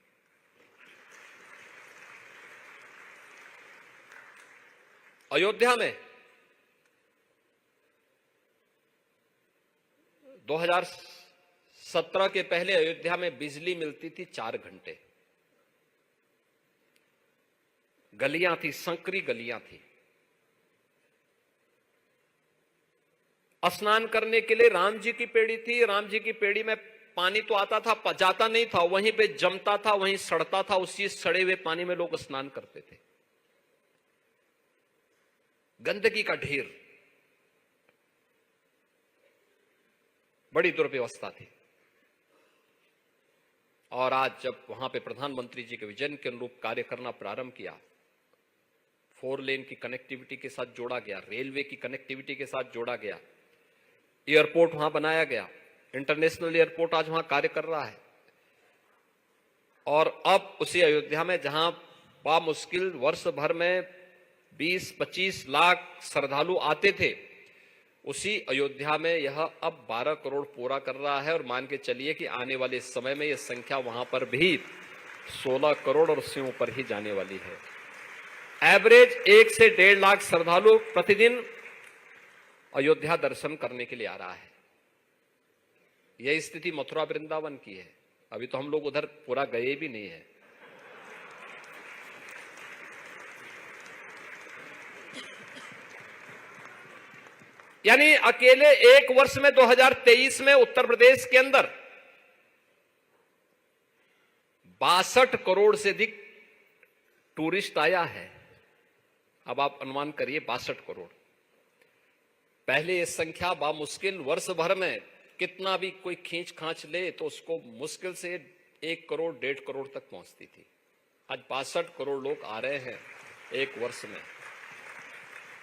अयोध्या में 2017 के पहले अयोध्या में बिजली मिलती थी 4 घंटे। गलियां थी, संकरी गलियां थी। स्नान करने के लिए राम जी की पेड़ी थी। राम जी की पेड़ी में पानी तो आता था, जाता नहीं था, वहीं पे जमता था, वहीं सड़ता था। उसी सड़े हुए पानी में लोग स्नान करते थे। गंदगी का ढेर, बड़ी दुर्व्यवस्था थी। और आज जब वहां पे प्रधानमंत्री जी के विजन के अनुरूप कार्य करना प्रारंभ किया, 4 लेन की कनेक्टिविटी के साथ जोड़ा गया, रेलवे की कनेक्टिविटी के साथ जोड़ा गया, एयरपोर्ट वहां बनाया गया, इंटरनेशनल एयरपोर्ट आज वहां कार्य कर रहा है। और अब उसी अयोध्या में जहां बामुश्किल वर्ष भर में 20-25 लाख श्रद्धालु आते थे, उसी अयोध्या में यह अब 12 करोड़ पूरा कर रहा है। और मान के चलिए कि आने वाले समय में यह संख्या वहां पर भी 16 करोड़ और उससे ऊपर ही जाने वाली है। एवरेज 1 से 1.5 लाख श्रद्धालु प्रतिदिन अयोध्या दर्शन करने के लिए आ रहा है। यह स्थिति मथुरा वृंदावन की है। अभी तो हम लोग उधर पूरा गए भी नहीं है। यानी अकेले 1 वर्ष में 2023 में उत्तर प्रदेश के अंदर 62 करोड़ से अधिक टूरिस्ट आया है। अब आप अनुमान करिए 62 करोड़। पहले ये संख्या बामुश्किल वर्ष भर में कितना भी कोई खींच खांच ले तो उसको मुश्किल से 1 करोड़ 1.5 करोड़ तक पहुंचती थी। आज 62 करोड़ लोग आ रहे हैं 1 वर्ष में।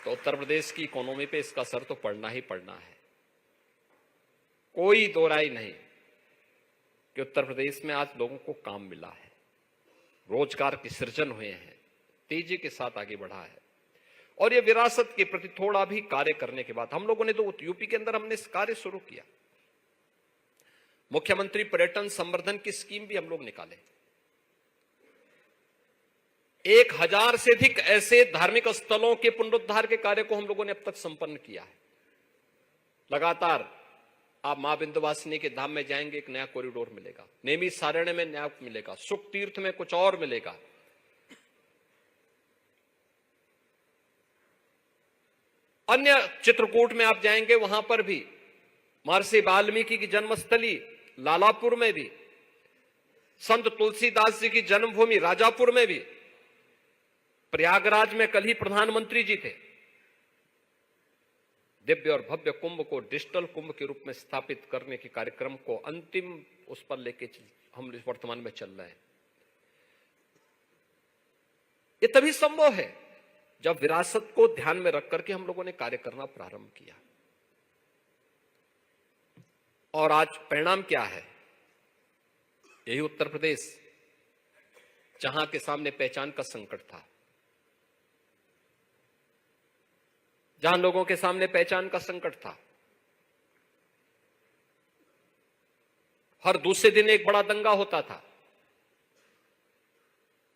तो उत्तर प्रदेश की इकोनॉमी पे इसका असर तो पड़ना ही पड़ना है। कोई दो राय नहीं कि उत्तर प्रदेश में आज लोगों को काम मिला है, रोजगार के सृजन हुए हैं, तेजी के साथ आगे बढ़ा है। और ये विरासत के प्रति थोड़ा भी कार्य करने के बाद हम लोगों ने तो यूपी के अंदर हमने इस कार्य शुरू किया। मुख्यमंत्री पर्यटन संवर्धन की स्कीम भी हम लोग निकाले। 1000 से अधिक ऐसे धार्मिक स्थलों के पुनरुद्धार के कार्य को हम लोगों ने अब तक संपन्न किया है। लगातार आप मां विंध्यवासिनी के धाम में जाएंगे, एक नया कॉरिडोर मिलेगा, नेमी सारण्य में नया मिलेगा, सुख तीर्थ में कुछ और मिलेगा। अन्य चित्रकूट में आप जाएंगे, वहां पर भी महर्षि वाल्मीकि की जन्मस्थली लालापुर में भी, संत तुलसीदास जी की जन्मभूमि राजापुर में भी, प्रयागराज में कल ही प्रधानमंत्री जी थे। दिव्य और भव्य कुंभ को डिजिटल कुंभ के रूप में स्थापित करने के कार्यक्रम को अंतिम उस पर लेके हम वर्तमान में चल रहे हैं। ये तभी संभव है जब विरासत को ध्यान में रख करके हम लोगों ने कार्य करना प्रारंभ किया। और आज परिणाम क्या है? यही उत्तर प्रदेश जहां के सामने पहचान का संकट था, जहां लोगों के सामने पहचान का संकट था। हर दूसरे दिन एक बड़ा दंगा होता था।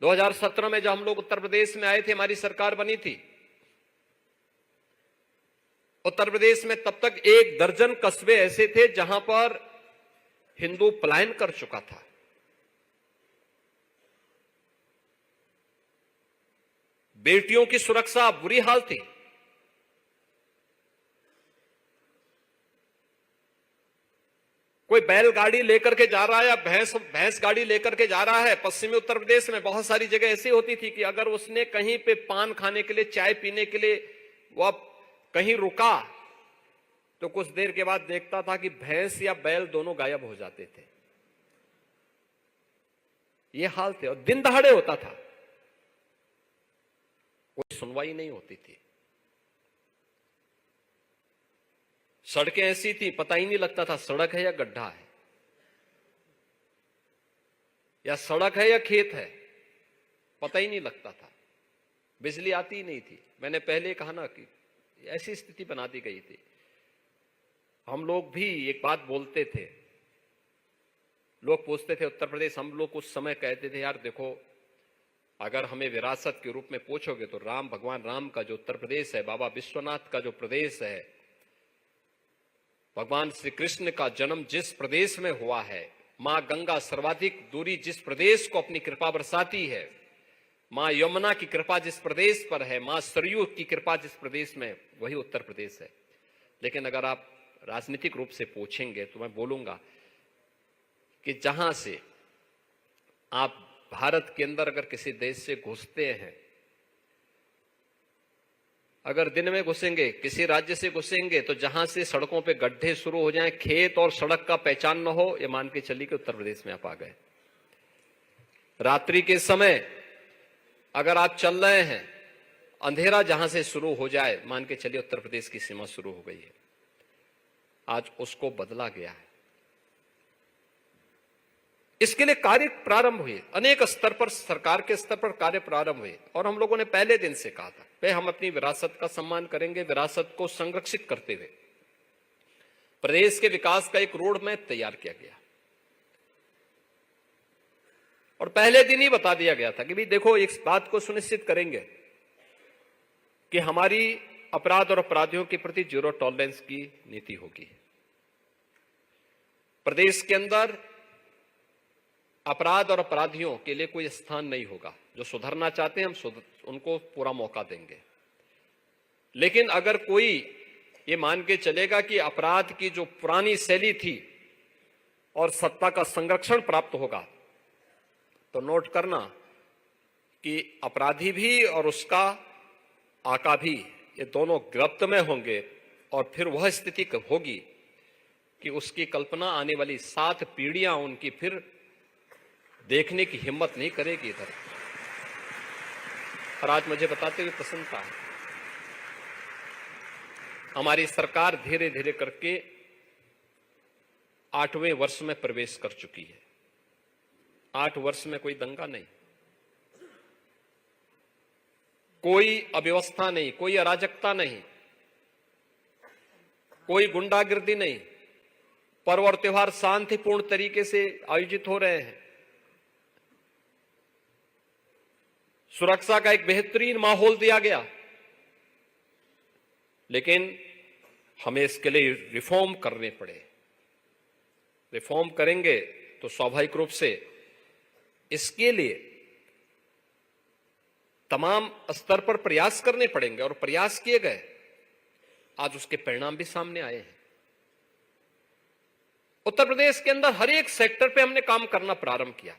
2017 में जब हम लोग उत्तर प्रदेश में आए थे, हमारी सरकार बनी थी, उत्तर प्रदेश में तब तक 1 दर्जन कस्बे ऐसे थे जहां पर हिंदू पलायन कर चुका था। बेटियों की सुरक्षा बुरी हाल थी। कोई बैलगाड़ी लेकर के जा रहा है या भैंस गाड़ी लेकर के जा रहा है। पश्चिमी उत्तर प्रदेश में बहुत सारी जगह ऐसी होती थी कि अगर उसने कहीं पे पान खाने के लिए, चाय पीने के लिए वह कहीं रुका तो कुछ देर के बाद देखता था कि भैंस या बैल दोनों गायब हो जाते थे। यह हाल थे और दिन दहाड़े होता था, कोई सुनवाई नहीं होती थी। सड़कें ऐसी थी, पता ही नहीं लगता था सड़क है या गड्ढा है, या सड़क है या खेत है, पता ही नहीं लगता था। बिजली आती ही नहीं थी। मैंने पहले कहा ना कि ऐसी स्थिति बना दी गई थी। हम लोग भी एक बात बोलते थे, लोग पूछते थे उत्तर प्रदेश, हम लोग उस समय कहते थे यार देखो, अगर हमें विरासत के रूप में पूछोगे तो भगवान राम का जो उत्तर प्रदेश है, बाबा विश्वनाथ का जो प्रदेश है, भगवान श्री कृष्ण का जन्म जिस प्रदेश में हुआ है, मां गंगा सर्वाधिक दूरी जिस प्रदेश को अपनी कृपा बरसाती है, मां यमुना की कृपा जिस प्रदेश पर है, मां सरयू की कृपा जिस प्रदेश में, वही उत्तर प्रदेश है। लेकिन अगर आप राजनीतिक रूप से पूछेंगे तो मैं बोलूंगा कि जहां से आप भारत के अंदर अगर किसी देश से घुसते हैं, अगर दिन में घुसेंगे, किसी राज्य से घुसेंगे, तो जहां से सड़कों पे गड्ढे शुरू हो जाएं, खेत और सड़क का पहचान न हो, ये मान के चलिए कि उत्तर प्रदेश में आप आ गए। रात्रि के समय अगर आप चल रहे हैं, अंधेरा जहां से शुरू हो जाए, मान के चलिए उत्तर प्रदेश की सीमा शुरू हो गई है। आज उसको बदला गया है। इसके लिए कार्य प्रारंभ हुए, अनेक स्तर पर, सरकार के स्तर पर कार्य प्रारंभ हुए। और हम लोगों ने पहले दिन से कहा था भाई हम अपनी विरासत का सम्मान करेंगे, विरासत को संरक्षित करते हुए प्रदेश के विकास का एक रोड मैप तैयार किया गया। और पहले दिन ही बता दिया गया था कि भाई देखो, इस बात को सुनिश्चित करेंगे कि हमारी अपराध और अपराधियों के प्रति जीरो टॉलरेंस की नीति होगी। प्रदेश के अंदर अपराध और अपराधियों के लिए कोई स्थान नहीं होगा। जो सुधरना चाहते हैं हम उनको पूरा मौका देंगे। लेकिन अगर कोई ये मान के चलेगा कि अपराध की जो पुरानी शैली थी और सत्ता का संरक्षण प्राप्त होगा, तो नोट करना कि अपराधी भी और उसका आका भी, ये दोनों गिरफ्त में होंगे। और फिर वह स्थिति होगी कि उसकी कल्पना आने वाली 7 पीढ़ियां उनकी फिर देखने की हिम्मत नहीं करेगी इधर। और आज मुझे बताते हुए प्रसन्नता है, हमारी सरकार धीरे धीरे करके 8वें वर्ष में प्रवेश कर चुकी है। 8 वर्ष में कोई दंगा नहीं, कोई अव्यवस्था नहीं, कोई अराजकता नहीं, कोई गुंडागिर्दी नहीं। पर्व और त्योहार शांतिपूर्ण तरीके से आयोजित हो रहे हैं। सुरक्षा का एक बेहतरीन माहौल दिया गया। लेकिन हमें इसके लिए रिफॉर्म करने पड़े। रिफॉर्म करेंगे तो स्वाभाविक रूप से इसके लिए तमाम स्तर पर प्रयास करने पड़ेंगे, और प्रयास किए गए। आज उसके परिणाम भी सामने आए हैं। उत्तर प्रदेश के अंदर हर एक सेक्टर पे हमने काम करना प्रारंभ किया।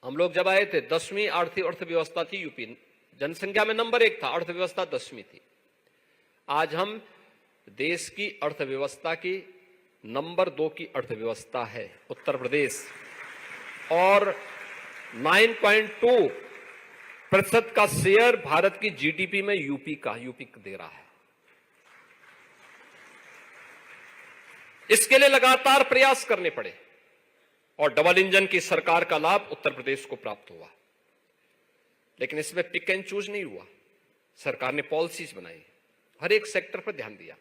हम लोग जब आए थे, 10वीं अर्थव्यवस्था थी यूपी, जनसंख्या में नंबर 1 था, अर्थव्यवस्था 10वीं थी। आज हम देश की अर्थव्यवस्था की नंबर 2 की अर्थव्यवस्था है उत्तर प्रदेश, और 9.2% का शेयर भारत की जीडीपी में यूपी दे रहा है। इसके लिए लगातार प्रयास करने पड़े, और डबल इंजन की सरकार का लाभ उत्तर प्रदेश को प्राप्त हुआ। लेकिन इसमें पिक एंड चूज नहीं हुआ। सरकार ने पॉलिसीज बनाई, हर एक सेक्टर पर ध्यान दिया।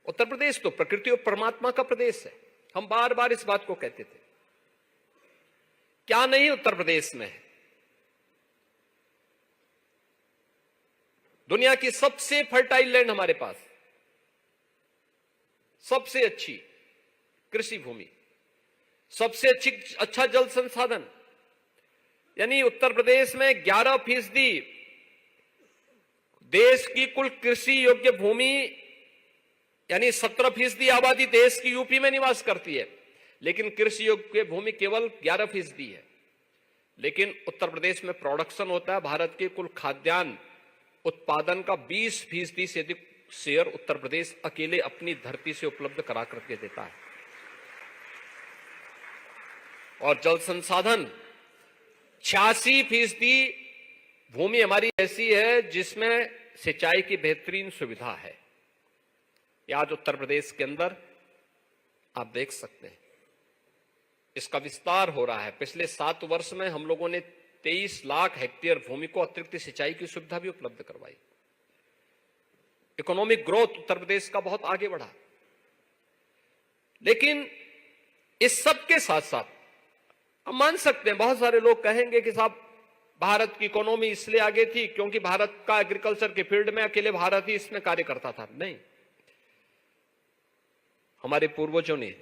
उत्तर प्रदेश तो प्रकृति और परमात्मा का प्रदेश है। हम बार बार इस बात को कहते थे। क्या नहीं उत्तर प्रदेश में है? दुनिया की सबसे फर्टाइल लैंड हमारे पास, सबसे अच्छी कृषि भूमि, सबसे अच्छा जल संसाधन, यानी उत्तर प्रदेश में 11% देश की कुल कृषि योग्य भूमि, यानी 17% आबादी देश की यूपी में निवास करती है, लेकिन कृषि योग्य भूमि केवल 11% है। लेकिन उत्तर प्रदेश में प्रोडक्शन होता है भारत के कुल खाद्यान्न उत्पादन का 20% से अधिक शेयर उत्तर प्रदेश अकेले अपनी धरती से उपलब्ध करा करके देता है। और जल संसाधन 86% भूमि हमारी ऐसी है जिसमें सिंचाई की बेहतरीन सुविधा है। आज उत्तर प्रदेश के अंदर आप देख सकते हैं इसका विस्तार हो रहा है। पिछले 7 वर्ष में हम लोगों ने 23 लाख हेक्टेयर भूमि को अतिरिक्त सिंचाई की सुविधा भी उपलब्ध करवाई। इकोनॉमिक ग्रोथ उत्तर प्रदेश का बहुत आगे बढ़ा। लेकिन इस सब के साथ साथ हम मान सकते हैं, बहुत सारे लोग कहेंगे कि साहब भारत की इकोनॉमी इसलिए आगे थी क्योंकि भारत का एग्रीकल्चर के फील्ड में अकेले भारत ही इसमें कार्य करता था। नहीं, हमारे पूर्वजों ने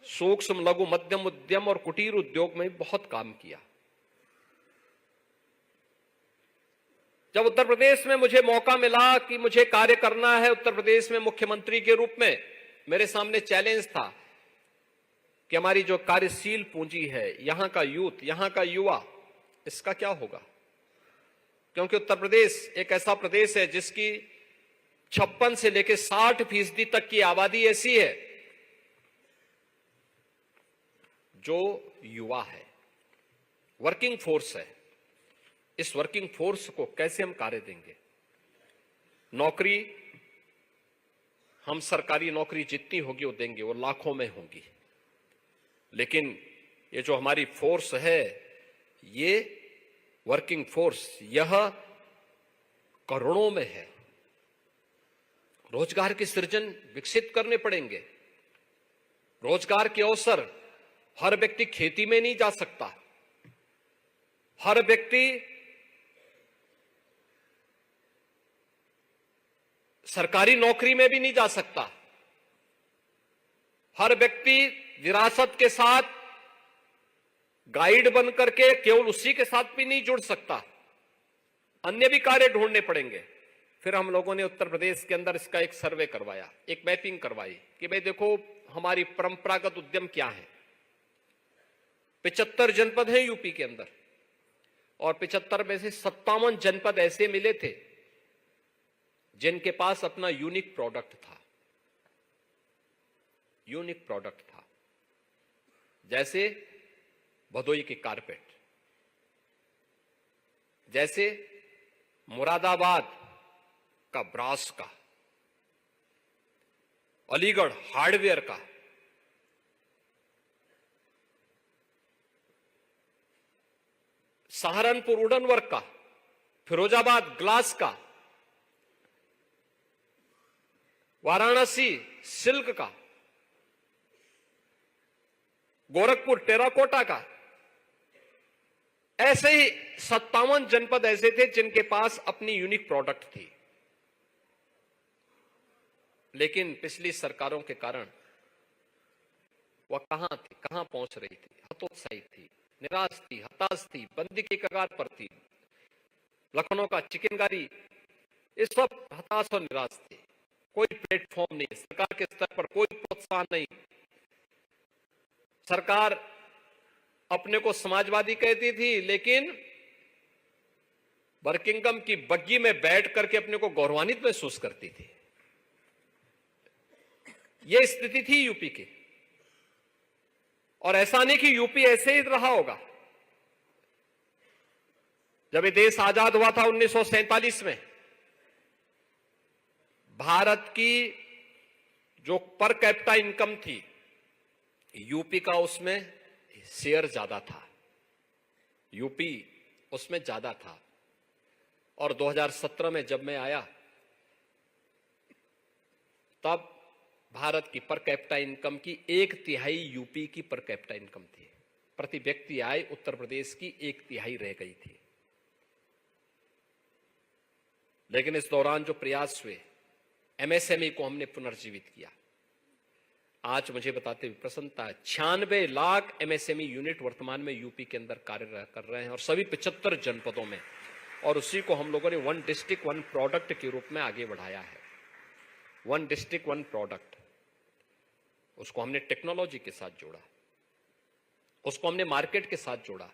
सूक्ष्म लघु मध्यम उद्यम और कुटीर उद्योग में बहुत काम किया। जब उत्तर प्रदेश में मुझे मौका मिला कि मुझे कार्य करना है उत्तर प्रदेश में मुख्यमंत्री के रूप में, मेरे सामने चैलेंज था कि हमारी जो कार्यशील पूंजी है, यहां का यूथ, यहां का युवा, इसका क्या होगा। क्योंकि उत्तर प्रदेश एक ऐसा प्रदेश है जिसकी 56 से लेकर 60% तक की आबादी ऐसी है जो युवा है, वर्किंग फोर्स है। इस वर्किंग फोर्स को कैसे हम कार्य देंगे। नौकरी, हम सरकारी नौकरी जितनी होगी वो देंगे, वो लाखों में होगी, लेकिन ये जो हमारी फोर्स है, ये वर्किंग फोर्स, यह करोड़ों में है। रोजगार के सृजन विकसित करने पड़ेंगे। रोजगार के अवसर, हर व्यक्ति खेती में नहीं जा सकता, हर व्यक्ति सरकारी नौकरी में भी नहीं जा सकता, हर व्यक्ति विरासत के साथ गाइड बन करके केवल उसी के साथ भी नहीं जुड़ सकता, अन्य भी कार्य ढूंढने पड़ेंगे। फिर हम लोगों ने उत्तर प्रदेश के अंदर इसका एक सर्वे करवाया, एक मैपिंग करवाई कि भाई देखो हमारी परंपरागत उद्यम क्या है। 75 जनपद हैं यूपी के अंदर, और 75 में से 57 जनपद ऐसे मिले थे जिनके पास अपना यूनिक प्रोडक्ट था। यूनिक प्रोडक्ट था, जैसे भदोई की कारपेट, जैसे मुरादाबाद का ब्रास का, अलीगढ़ हार्डवेयर का, सहारनपुर वुडन वर्क का, फिरोजाबाद ग्लास का, वाराणसी सिल्क का, गोरखपुर टेराकोटा का। ऐसे ही 57 जनपद ऐसे थे जिनके पास अपनी यूनिक प्रोडक्ट थी। लेकिन पिछली सरकारों के कारण वह कहां थी, कहां पहुंच रही थी, हतोत्साहित थी, निराश थी, हताश थी, बंदी की कगार पर थी। लखनऊ का चिकनकारी, ये सब हताश और निराश थे। कोई प्लेटफॉर्म नहीं, सरकार के स्तर पर कोई प्रोत्साहन नहीं। सरकार अपने को समाजवादी कहती थी, लेकिन बर्किंघम की बग्गी में बैठ करके अपने को गौरवान्वित महसूस करती थी। यह स्थिति थी यूपी की। और ऐसा नहीं कि यूपी ऐसे ही रहा होगा। जब ये देश आजाद हुआ था 1947 में, भारत की जो पर कैपिटा इनकम थी, यूपी का उसमें शेयर ज्यादा था, यूपी उसमें ज्यादा था। और 2017 में जब मैं आया, तब भारत की पर कैपिटा इनकम की 1/3 यूपी की पर कैपिटा इनकम थी। प्रति व्यक्ति आय उत्तर प्रदेश की 1/3 रह गई थी। लेकिन इस दौरान जो प्रयास हुए, एमएसएमई को हमने पुनर्जीवित किया, आज मुझे बताते हुए प्रसन्नता है, 96 लाख एमएसएमई यूनिट वर्तमान में यूपी के अंदर कार्य कर रहे हैं और सभी 75 जनपदों में, और उसी को हम लोगों ने वन डिस्ट्रिक्ट वन प्रोडक्ट के रूप में आगे बढ़ाया है। वन डिस्ट्रिक्ट वन प्रोडक्ट, उसको हमने टेक्नोलॉजी के साथ जोड़ा, उसको हमने मार्केट के साथ जोड़ा,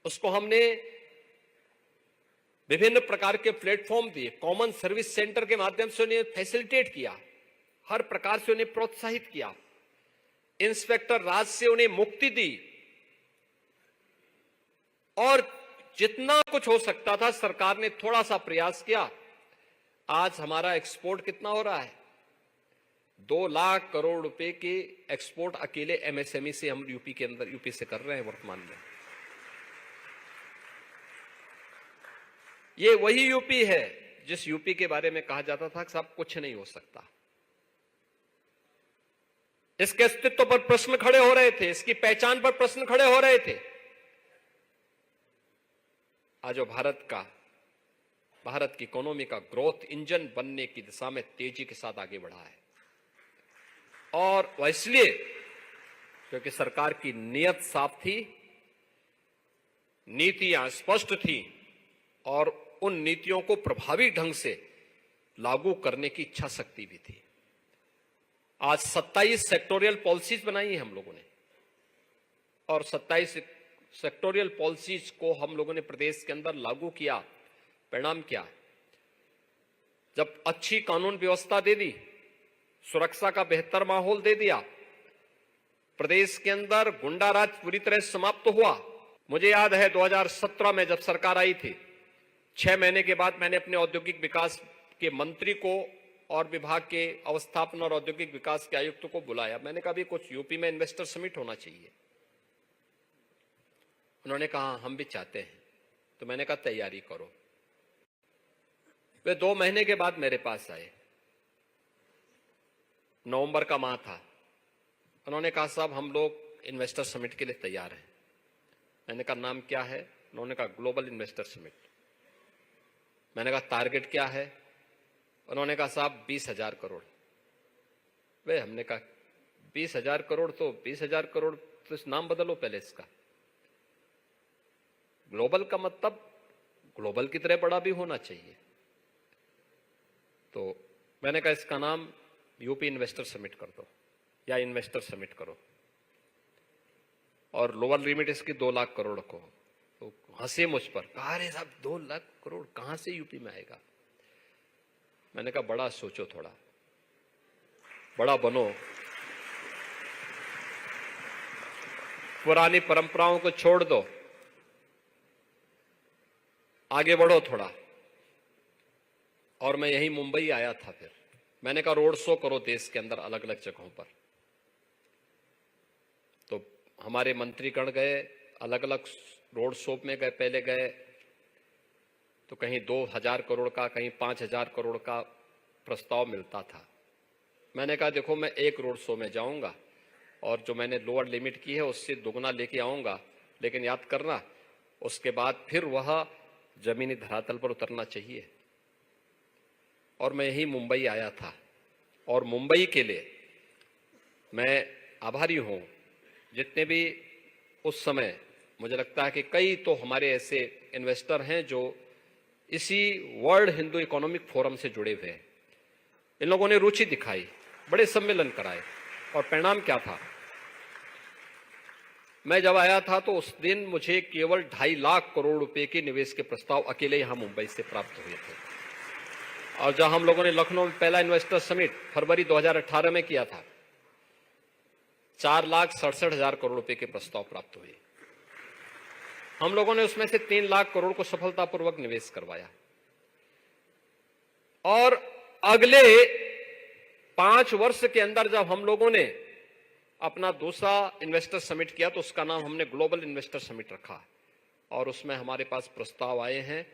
उसको हमने विभिन्न प्रकार के प्लेटफॉर्म दिए, कॉमन सर्विस सेंटर के माध्यम से उन्हें फैसिलिटेट किया, हर प्रकार से उन्हें प्रोत्साहित किया, इंस्पेक्टर राज से उन्हें मुक्ति दी, और जितना कुछ हो सकता था सरकार ने थोड़ा सा प्रयास किया। आज हमारा एक्सपोर्ट कितना हो रहा है? 2 लाख करोड़ रुपए के एक्सपोर्ट अकेले एमएसएमई से हम यूपी के अंदर, यूपी से कर रहे हैं वर्तमान में। ये वही यूपी है जिस यूपी के बारे में कहा जाता था कि साहब कुछ नहीं हो सकता। इसके अस्तित्व पर प्रश्न खड़े हो रहे थे, इसकी पहचान पर प्रश्न खड़े हो रहे थे। आज जो भारत की इकोनॉमी का ग्रोथ इंजन बनने की दिशा में तेजी के साथ आगे बढ़ा है, और वह इसलिए क्योंकि सरकार की नीयत साफ थी, नीतियां स्पष्ट थी, और उन नीतियों को प्रभावी ढंग से लागू करने की इच्छा शक्ति भी थी। आज 27 सेक्टोरियल पॉलिसीज बनाई है हम लोगों ने, और 27 सेक्टोरियल पॉलिसीज को हम लोगों ने प्रदेश के अंदर लागू किया। परिणाम क्या? जब अच्छी कानून व्यवस्था दे दी, सुरक्षा का बेहतर माहौल दे दिया, प्रदेश के अंदर गुंडाराज पूरी तरह समाप्त हुआ। मुझे याद है 2017 में जब सरकार आई थी, 6 महीने के बाद मैंने अपने औद्योगिक विकास के मंत्री को और विभाग के अवस्थापन और औद्योगिक विकास के आयुक्त को बुलाया। मैंने कहा भी कुछ यूपी में इन्वेस्टर समिट होना चाहिए। उन्होंने कहा हम भी चाहते हैं। तो मैंने कहा तैयारी करो। वे 2 महीने के बाद मेरे पास आए, नवंबर का माह था। उन्होंने कहा साहब हम लोग इन्वेस्टर समिट के लिए तैयार हैं। मैंने कहा नाम क्या है? उन्होंने कहा ग्लोबल इन्वेस्टर समिट। मैंने कहा टारगेट क्या है? उन्होंने कहा साहब 20,000 करोड़। वे हमने कहा 20,000 करोड़ तो 20,000 करोड़, तो इस नाम बदलो पहले इसका। ग्लोबल का मतलब ग्लोबल की तरह बड़ा भी होना चाहिए। तो मैंने कहा इसका नाम यूपी इन्वेस्टर समिट कर दो या इन्वेस्टर समिट करो, और लोअर लिमिट इसकी 2 लाख करोड़ को। तो हंसे मुझ पर, कहा अरे साहब 2 लाख करोड़ कहां से यूपी में आएगा? मैंने कहा बड़ा सोचो, थोड़ा बड़ा बनो, पुरानी परंपराओं को छोड़ दो, आगे बढ़ो थोड़ा। और मैं यही मुंबई आया था। फिर मैंने कहा रोड शो करो देश के अंदर अलग अलग जगहों पर। तो हमारे मंत्रीगण गए, अलग अलग रोड शो में गए। पहले गए तो कहीं 2,000 करोड़ का, कहीं 5,000 करोड़ का प्रस्ताव मिलता था। मैंने कहा देखो मैं एक रोड शो में जाऊंगा और जो मैंने लोअर लिमिट की है उससे दुगना लेके आऊंगा, लेकिन याद करना उसके बाद फिर वह जमीनी धरातल पर उतरना चाहिए। और मैं यही मुंबई आया था, और मुंबई के लिए मैं आभारी हूं। जितने भी उस समय मुझे लगता है कि कई तो हमारे ऐसे इन्वेस्टर हैं जो इसी वर्ल्ड हिंदू इकोनॉमिक फोरम से जुड़े हुए हैं। इन लोगों ने रुचि दिखाई, बड़े सम्मेलन कराए, और परिणाम क्या था? मैं जब आया था तो उस दिन मुझे केवल 2.5 लाख करोड़ रुपए के निवेश के प्रस्ताव अकेले यहां मुंबई से प्राप्त हुए थे। और जब हम लोगों ने लखनऊ में पहला इन्वेस्टर समिट फरवरी 2018 में किया था, 4,67,000 करोड़ रुपए के प्रस्ताव प्राप्त हुए। हम लोगों ने उसमें से 3 लाख करोड़ को सफलतापूर्वक निवेश करवाया। और अगले 5 वर्ष के अंदर जब हम लोगों ने अपना दूसरा इन्वेस्टर समिट किया तो उसका नाम हमने ग्लोबल इन्वेस्टर समिट रखा, और उसमें हमारे पास प्रस्ताव आए हैं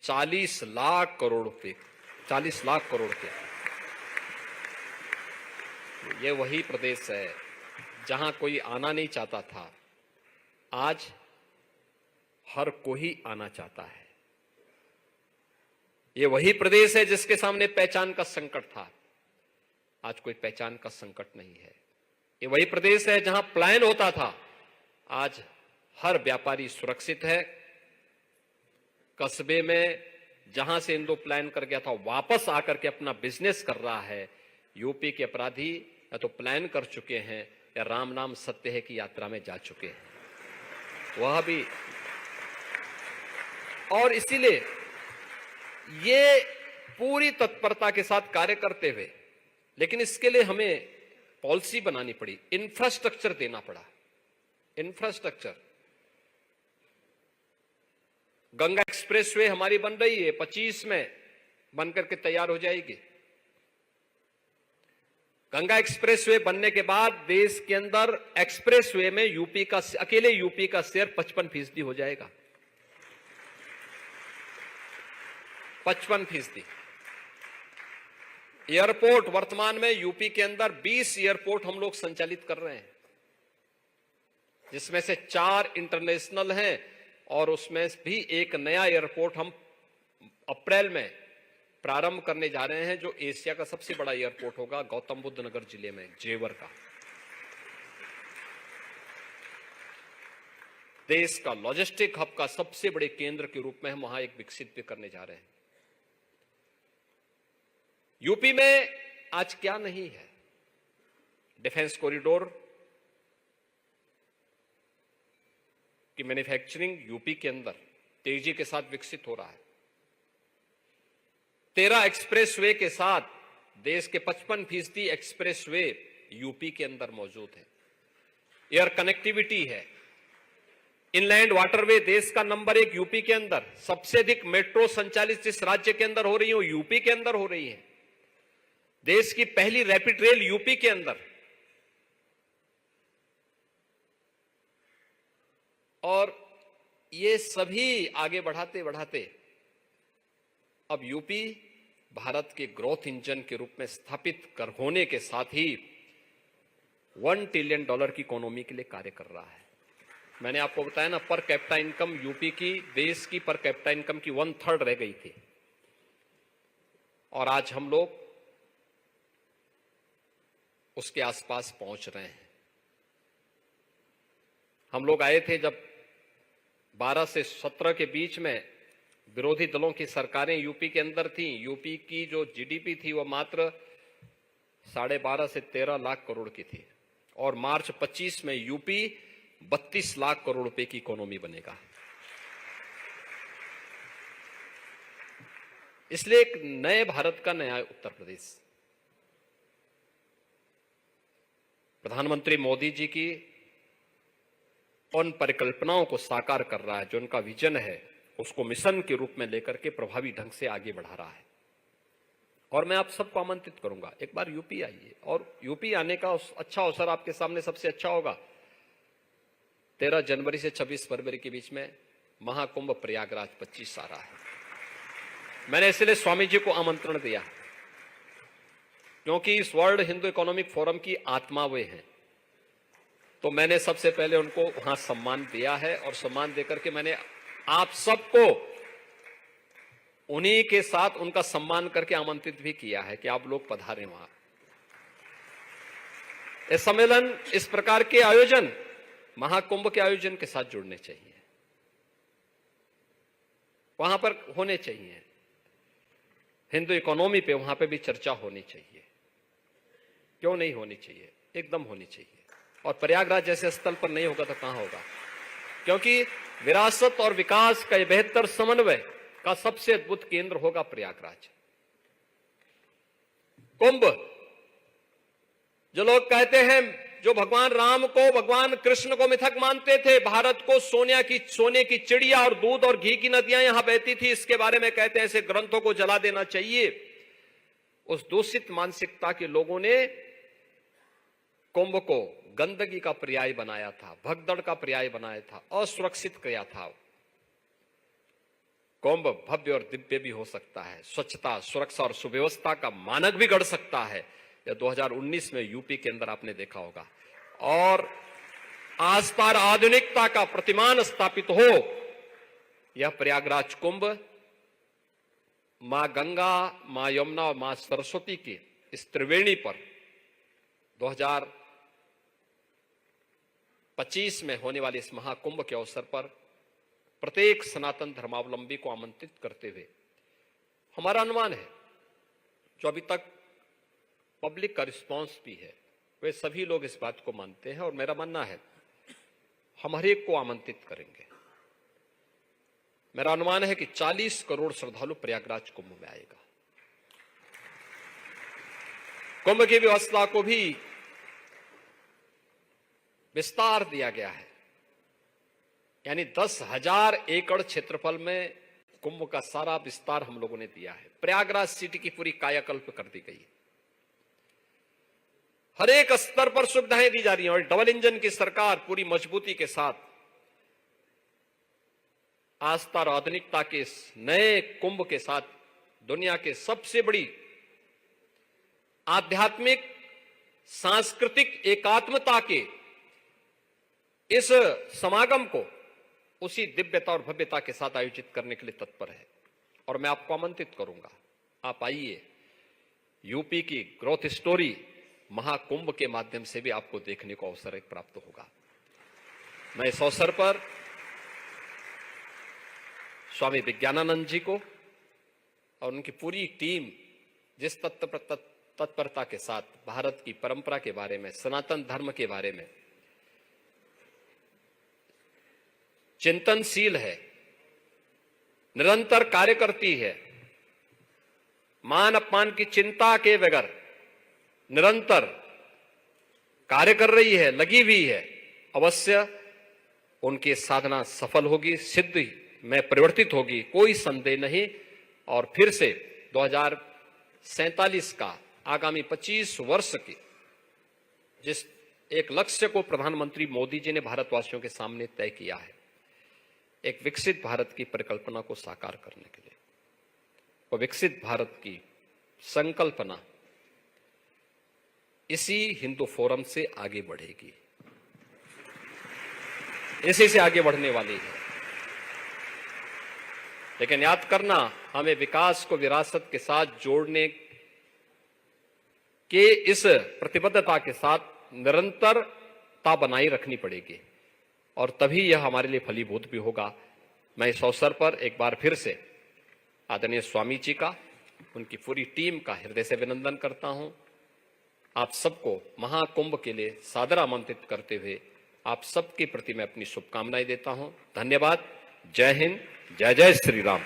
40 लाख करोड़ रुपए, 40 लाख करोड़ के। ये वही प्रदेश है जहां कोई आना नहीं चाहता था, आज हर कोई आना चाहता है। ये वही प्रदेश है जिसके सामने पहचान का संकट था, आज कोई पहचान का संकट नहीं है। ये वही प्रदेश है जहां पलायन होता था, आज हर व्यापारी सुरक्षित है। कस्बे में जहां से इंदु पलायन कर गया था वापस आकर के अपना बिजनेस कर रहा है। यूपी के अपराधी या तो पलायन कर चुके हैं या राम नाम सत्य है की यात्रा में जा चुके हैं, वह भी। और इसीलिए ये पूरी तत्परता के साथ कार्य करते हुए, लेकिन इसके लिए हमें पॉलिसी बनानी पड़ी, इंफ्रास्ट्रक्चर देना पड़ा। इंफ्रास्ट्रक्चर, गंगा एक्सप्रेसवे हमारी बन रही है, 25 में बनकर के तैयार हो जाएगी। गंगा एक्सप्रेसवे बनने के बाद देश के अंदर एक्सप्रेसवे में अकेले यूपी का शेयर 55% हो जाएगा। 55%। एयरपोर्ट, वर्तमान में यूपी के अंदर 20 एयरपोर्ट हम लोग संचालित कर रहे हैं, जिसमें से 4 इंटरनेशनल हैं और उसमें भी एक नया एयरपोर्ट हम अप्रैल में प्रारंभ करने जा रहे हैं, जो एशिया का सबसे बड़ा एयरपोर्ट होगा, गौतम बुद्ध नगर जिले में, जेवर का। देश का लॉजिस्टिक हब का सबसे बड़े केंद्र के रूप में हम वहां एक विकसित भी करने जा रहे हैं। यूपी में आज क्या नहीं है? डिफेंस कॉरिडोर की मैन्युफैक्चरिंग यूपी के अंदर तेजी के साथ विकसित हो रहा है। 13 एक्सप्रेसवे के साथ देश के 55% एक्सप्रेसवे यूपी के अंदर मौजूद है। एयर कनेक्टिविटी है, इनलैंड वाटरवे देश का नंबर 1 यूपी के अंदर। सबसे अधिक मेट्रो संचालित जिस राज्य के अंदर हो रही है वो यूपी के अंदर हो रही है। देश की पहली रैपिड रेल यूपी के अंदर। और ये सभी आगे बढ़ाते बढ़ाते अब यूपी भारत के ग्रोथ इंजन के रूप में स्थापित कर होने के साथ ही $1 ट्रिलियन की इकोनॉमी के लिए कार्य कर रहा है। मैंने आपको बताया ना, पर कैपिटा इनकम यूपी की, देश की पर कैपिटा इनकम की 1/3 रह गई थी, और आज हम लोग उसके आसपास पहुंच रहे हैं। हम लोग आए थे जब 12 से 17 के बीच में विरोधी दलों की सरकारें यूपी के अंदर थी। यूपी की जो जीडीपी थी वह मात्र 12.5 से 13 लाख करोड़ की थी, और मार्च 25 में यूपी 32 लाख करोड़ रुपए की इकोनॉमी बनेगा। इसलिए एक नए भारत का नया उत्तर प्रदेश प्रधानमंत्री मोदी जी की उन परिकल्पनाओं को साकार कर रहा है, जो उनका विजन है उसको मिशन के रूप में लेकर के प्रभावी ढंग से आगे बढ़ा रहा है। और मैं आप सबको आमंत्रित करूंगा, एक बार यूपी आइए, और यूपी आने का अच्छा अवसर आपके सामने सबसे अच्छा होगा 13 जनवरी से 26 फरवरी के बीच में महाकुंभ प्रयागराज 25 आ रहा है। मैंने इसलिए स्वामी जी को आमंत्रण दिया क्योंकि इस वर्ल्ड हिंदू इकोनॉमिक फोरम की आत्मा वे हैं। तो मैंने सबसे पहले उनको वहां सम्मान दिया है, और सम्मान देकर के मैंने आप सबको उन्हीं के साथ उनका सम्मान करके आमंत्रित भी किया है कि आप लोग पधारें वहां। इस सम्मेलन, इस प्रकार के आयोजन महाकुंभ के आयोजन के साथ जुड़ने चाहिए, वहां पर होने चाहिए। हिंदू इकोनॉमी पे वहां पे भी चर्चा होनी चाहिए। क्यों नहीं होनी चाहिए? एकदम होनी चाहिए। और प्रयागराज जैसे स्थल पर नहीं होगा तो कहां होगा? क्योंकि विरासत और विकास का बेहतर समन्वय का सबसे अद्भुत केंद्र होगा प्रयागराज। कुंभ, जो लोग कहते हैं, जो भगवान राम को, भगवान कृष्ण को मिथक मानते थे, भारत को सोने की चिड़िया और दूध और घी की नदियां यहां बहती थी, इसके बारे में कहते हैं ऐसे ग्रंथों को जला देना चाहिए। उस दूषित मानसिकता के लोगों ने कुंभ को गंदगी का पर्याय बनाया था, भगदड़ का पर्याय बनाया था, असुरक्षित किया था। कुंभ भव्य और दिव्य भी हो सकता है, स्वच्छता, सुरक्षा और सुव्यवस्था का मानक भी गढ़ सकता है। यह 2019 में यूपी के अंदर आपने देखा होगा। और आस्था और आधुनिकता का प्रतिमान स्थापित हो, यह प्रयागराज कुंभ मां गंगा, मां यमुना और मां सरस्वती की इस त्रिवेणी पर 2025 में होने वाले इस महाकुंभ के अवसर पर प्रत्येक सनातन धर्मावलंबी को आमंत्रित करते हुए हमारा अनुमान है, जो अभी तक पब्लिक का रिस्पांस भी है, वे सभी लोग इस बात को मानते हैं और मेरा मानना है हम हर एक को आमंत्रित करेंगे। मेरा अनुमान है कि 40 करोड़ श्रद्धालु प्रयागराज कुंभ में आएगा। कुंभ की व्यवस्था को भी विस्तार दिया गया है, यानी 10,000 एकड़ क्षेत्रफल में कुंभ का सारा विस्तार हम लोगों ने दिया है। प्रयागराज सिटी की पूरी कायाकल्प कर दी गई। हर एक स्तर पर सुविधाएं दी जा रही हैं और डबल इंजन की सरकार पूरी मजबूती के साथ आस्था और आधुनिकता के इस नए कुंभ के साथ दुनिया के सबसे बड़ी आध्यात्मिक सांस्कृतिक एकात्मता के इस समागम को उसी दिव्यता और भव्यता के साथ आयोजित करने के लिए तत्पर है। और मैं आपको आमंत्रित करूंगा, आप आइए। यूपी की ग्रोथ स्टोरी महाकुंभ के माध्यम से भी आपको देखने को अवसर प्राप्त होगा। मैं इस अवसर पर स्वामी विज्ञानानंद जी को और उनकी पूरी टीम जिस तत्परता के साथ भारत की परंपरा के बारे में, सनातन धर्म के बारे में चिंतनशील है, निरंतर कार्य करती है, मान अपमान की चिंता के बगैर निरंतर कार्य कर रही है, लगी हुई है, अवश्य उनकी साधना सफल होगी, सिद्धि में परिवर्तित होगी, कोई संदेह नहीं। और फिर से 2047 का आगामी 25 वर्ष की जिस एक लक्ष्य को प्रधानमंत्री मोदी जी ने भारतवासियों के सामने तय किया है, एक विकसित भारत की परिकल्पना को साकार करने के लिए, वो विकसित भारत की संकल्पना इसी हिंदू फोरम से आगे बढ़ेगी, इसी से आगे बढ़ने वाली है। लेकिन याद करना, हमें विकास को विरासत के साथ जोड़ने के इस प्रतिबद्धता के साथ निरंतरता बनाए रखनी पड़ेगी और तभी यह हमारे लिए फलीभूत भी होगा। मैं इस अवसर पर एक बार फिर से आदरणीय स्वामी जी का, उनकी पूरी टीम का हृदय से अभिनंदन करता हूं। आप सबको महाकुंभ के लिए सादर आमंत्रित करते हुए आप सबके प्रति मैं अपनी शुभकामनाएं देता हूं। धन्यवाद। जय हिंद, जय जय श्री राम।